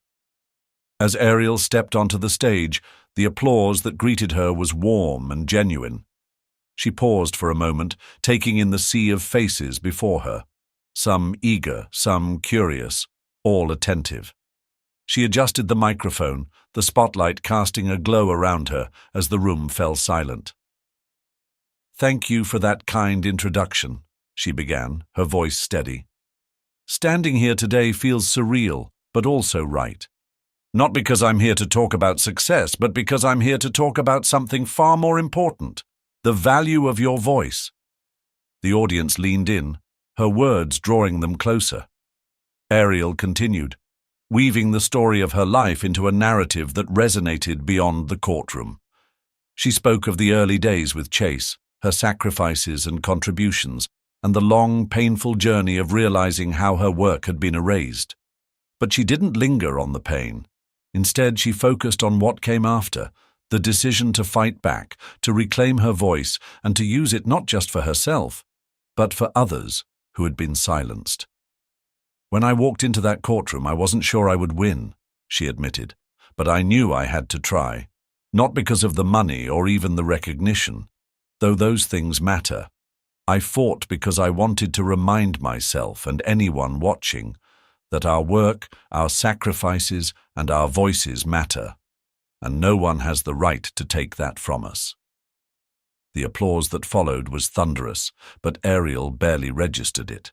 As Ariel stepped onto the stage, the applause that greeted her was warm and genuine. She paused for a moment, taking in the sea of faces before her, some eager, some curious, all attentive. She adjusted the microphone, the spotlight casting a glow around her as the room fell silent. "Thank you for that kind introduction," she began, her voice steady. "Standing here today feels surreal, but also right. Not because I'm here to talk about success, but because I'm here to talk about something far more important, the value of your voice." The audience leaned in, her words drawing them closer. Ariel continued, weaving the story of her life into a narrative that resonated beyond the courtroom. She spoke of the early days with Chase, her sacrifices and contributions, and the long, painful journey of realizing how her work had been erased. But she didn't linger on the pain. Instead, she focused on what came after, the decision to fight back, to reclaim her voice, and to use it not just for herself, but for others who had been silenced. "When I walked into that courtroom, I wasn't sure I would win," she admitted, "but I knew I had to try, not because of the money or even the recognition, though those things matter. I fought because I wanted to remind myself and anyone watching that our work, our sacrifices, and our voices matter, and no one has the right to take that from us." The applause that followed was thunderous, but Ariel barely registered it.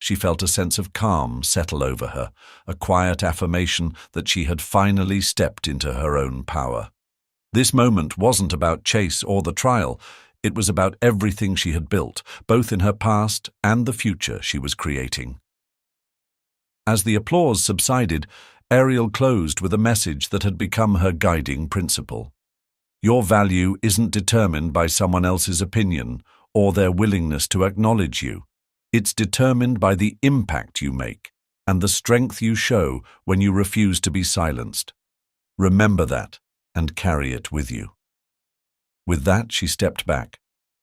She felt a sense of calm settle over her, a quiet affirmation that she had finally stepped into her own power. This moment wasn't about Chase or the trial. It was about everything she had built, both in her past and the future she was creating. As the applause subsided, Ariel closed with a message that had become her guiding principle. Your value isn't determined by someone else's opinion or their willingness to acknowledge you. It's determined by the impact you make and the strength you show when you refuse to be silenced. Remember that and carry it with you. With that, she stepped back,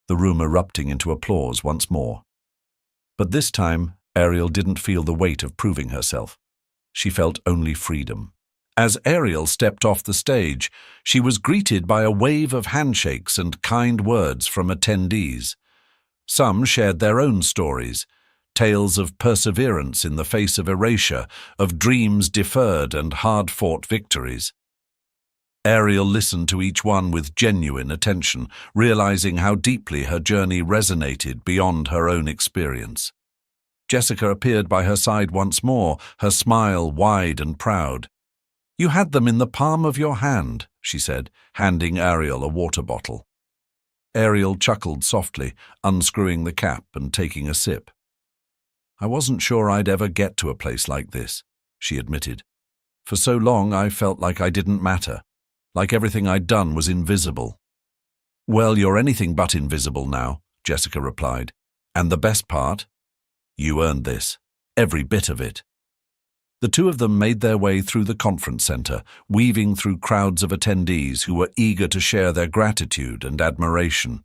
the room erupting into applause once more. But this time, Ariel didn't feel the weight of proving herself. She felt only freedom. As Ariel stepped off the stage, she was greeted by a wave of handshakes and kind words from attendees. Some shared their own stories, tales of perseverance in the face of erasure, of dreams deferred and hard-fought victories. Ariel listened to each one with genuine attention, realizing how deeply her journey resonated beyond her own experience. Jessica appeared by her side once more, her smile wide and proud. You had them in the palm of your hand, she said, handing Ariel a water bottle. Ariel chuckled softly, unscrewing the cap and taking a sip. I wasn't sure I'd ever get to a place like this, she admitted. For so long I felt like I didn't matter, like everything I'd done was invisible. Well, you're anything but invisible now, Jessica replied. And the best part? You earned this, every bit of it. The two of them made their way through the conference center, weaving through crowds of attendees who were eager to share their gratitude and admiration.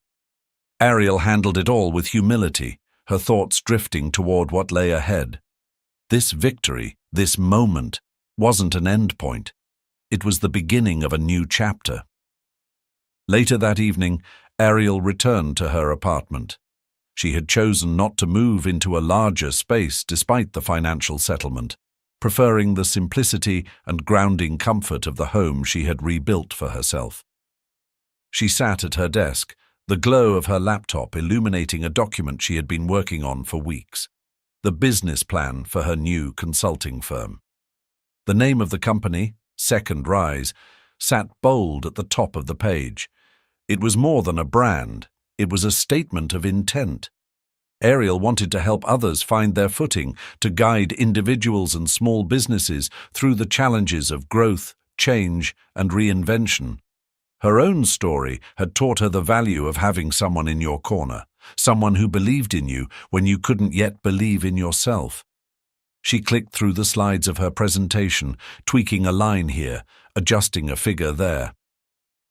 Ariel handled it all with humility, her thoughts drifting toward what lay ahead. This victory, this moment, wasn't an end point. It was the beginning of a new chapter. Later that evening, Ariel returned to her apartment. She had chosen not to move into a larger space despite the financial settlement, preferring the simplicity and grounding comfort of the home she had rebuilt for herself. She sat at her desk, the glow of her laptop illuminating a document she had been working on for weeks, the business plan for her new consulting firm. The name of the company, Second Rise, sat bold at the top of the page. It was more than a brand, it was a statement of intent. Ariel wanted to help others find their footing, to guide individuals and small businesses through the challenges of growth, change, and reinvention. Her own story had taught her the value of having someone in your corner, someone who believed in you when you couldn't yet believe in yourself. She clicked through the slides of her presentation, tweaking a line here, adjusting a figure there.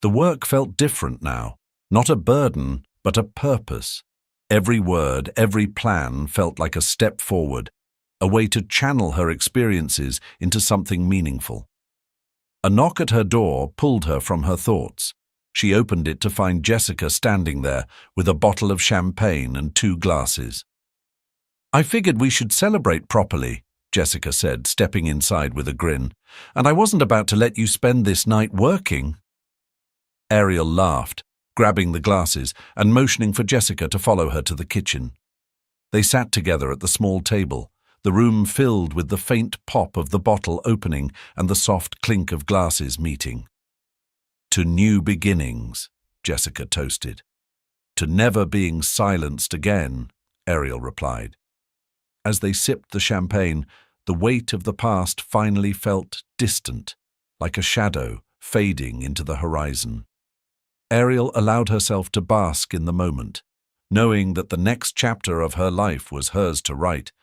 The work felt different now, not a burden, but a purpose. Every word, every plan felt like a step forward, a way to channel her experiences into something meaningful. A knock at her door pulled her from her thoughts. She opened it to find Jessica standing there with a bottle of champagne and 2 glasses. I figured we should celebrate properly, Jessica said, stepping inside with a grin, and I wasn't about to let you spend this night working. Ariel laughed, grabbing the glasses and motioning for Jessica to follow her to the kitchen. They sat together at the small table, the room filled with the faint pop of the bottle opening and the soft clink of glasses meeting. To new beginnings, Jessica toasted. To never being silenced again, Ariel replied. As they sipped the champagne, the weight of the past finally felt distant, like a shadow fading into the horizon. Ariel allowed herself to bask in the moment, knowing that the next chapter of her life was hers to write,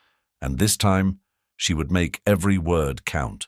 and this time she would make every word count.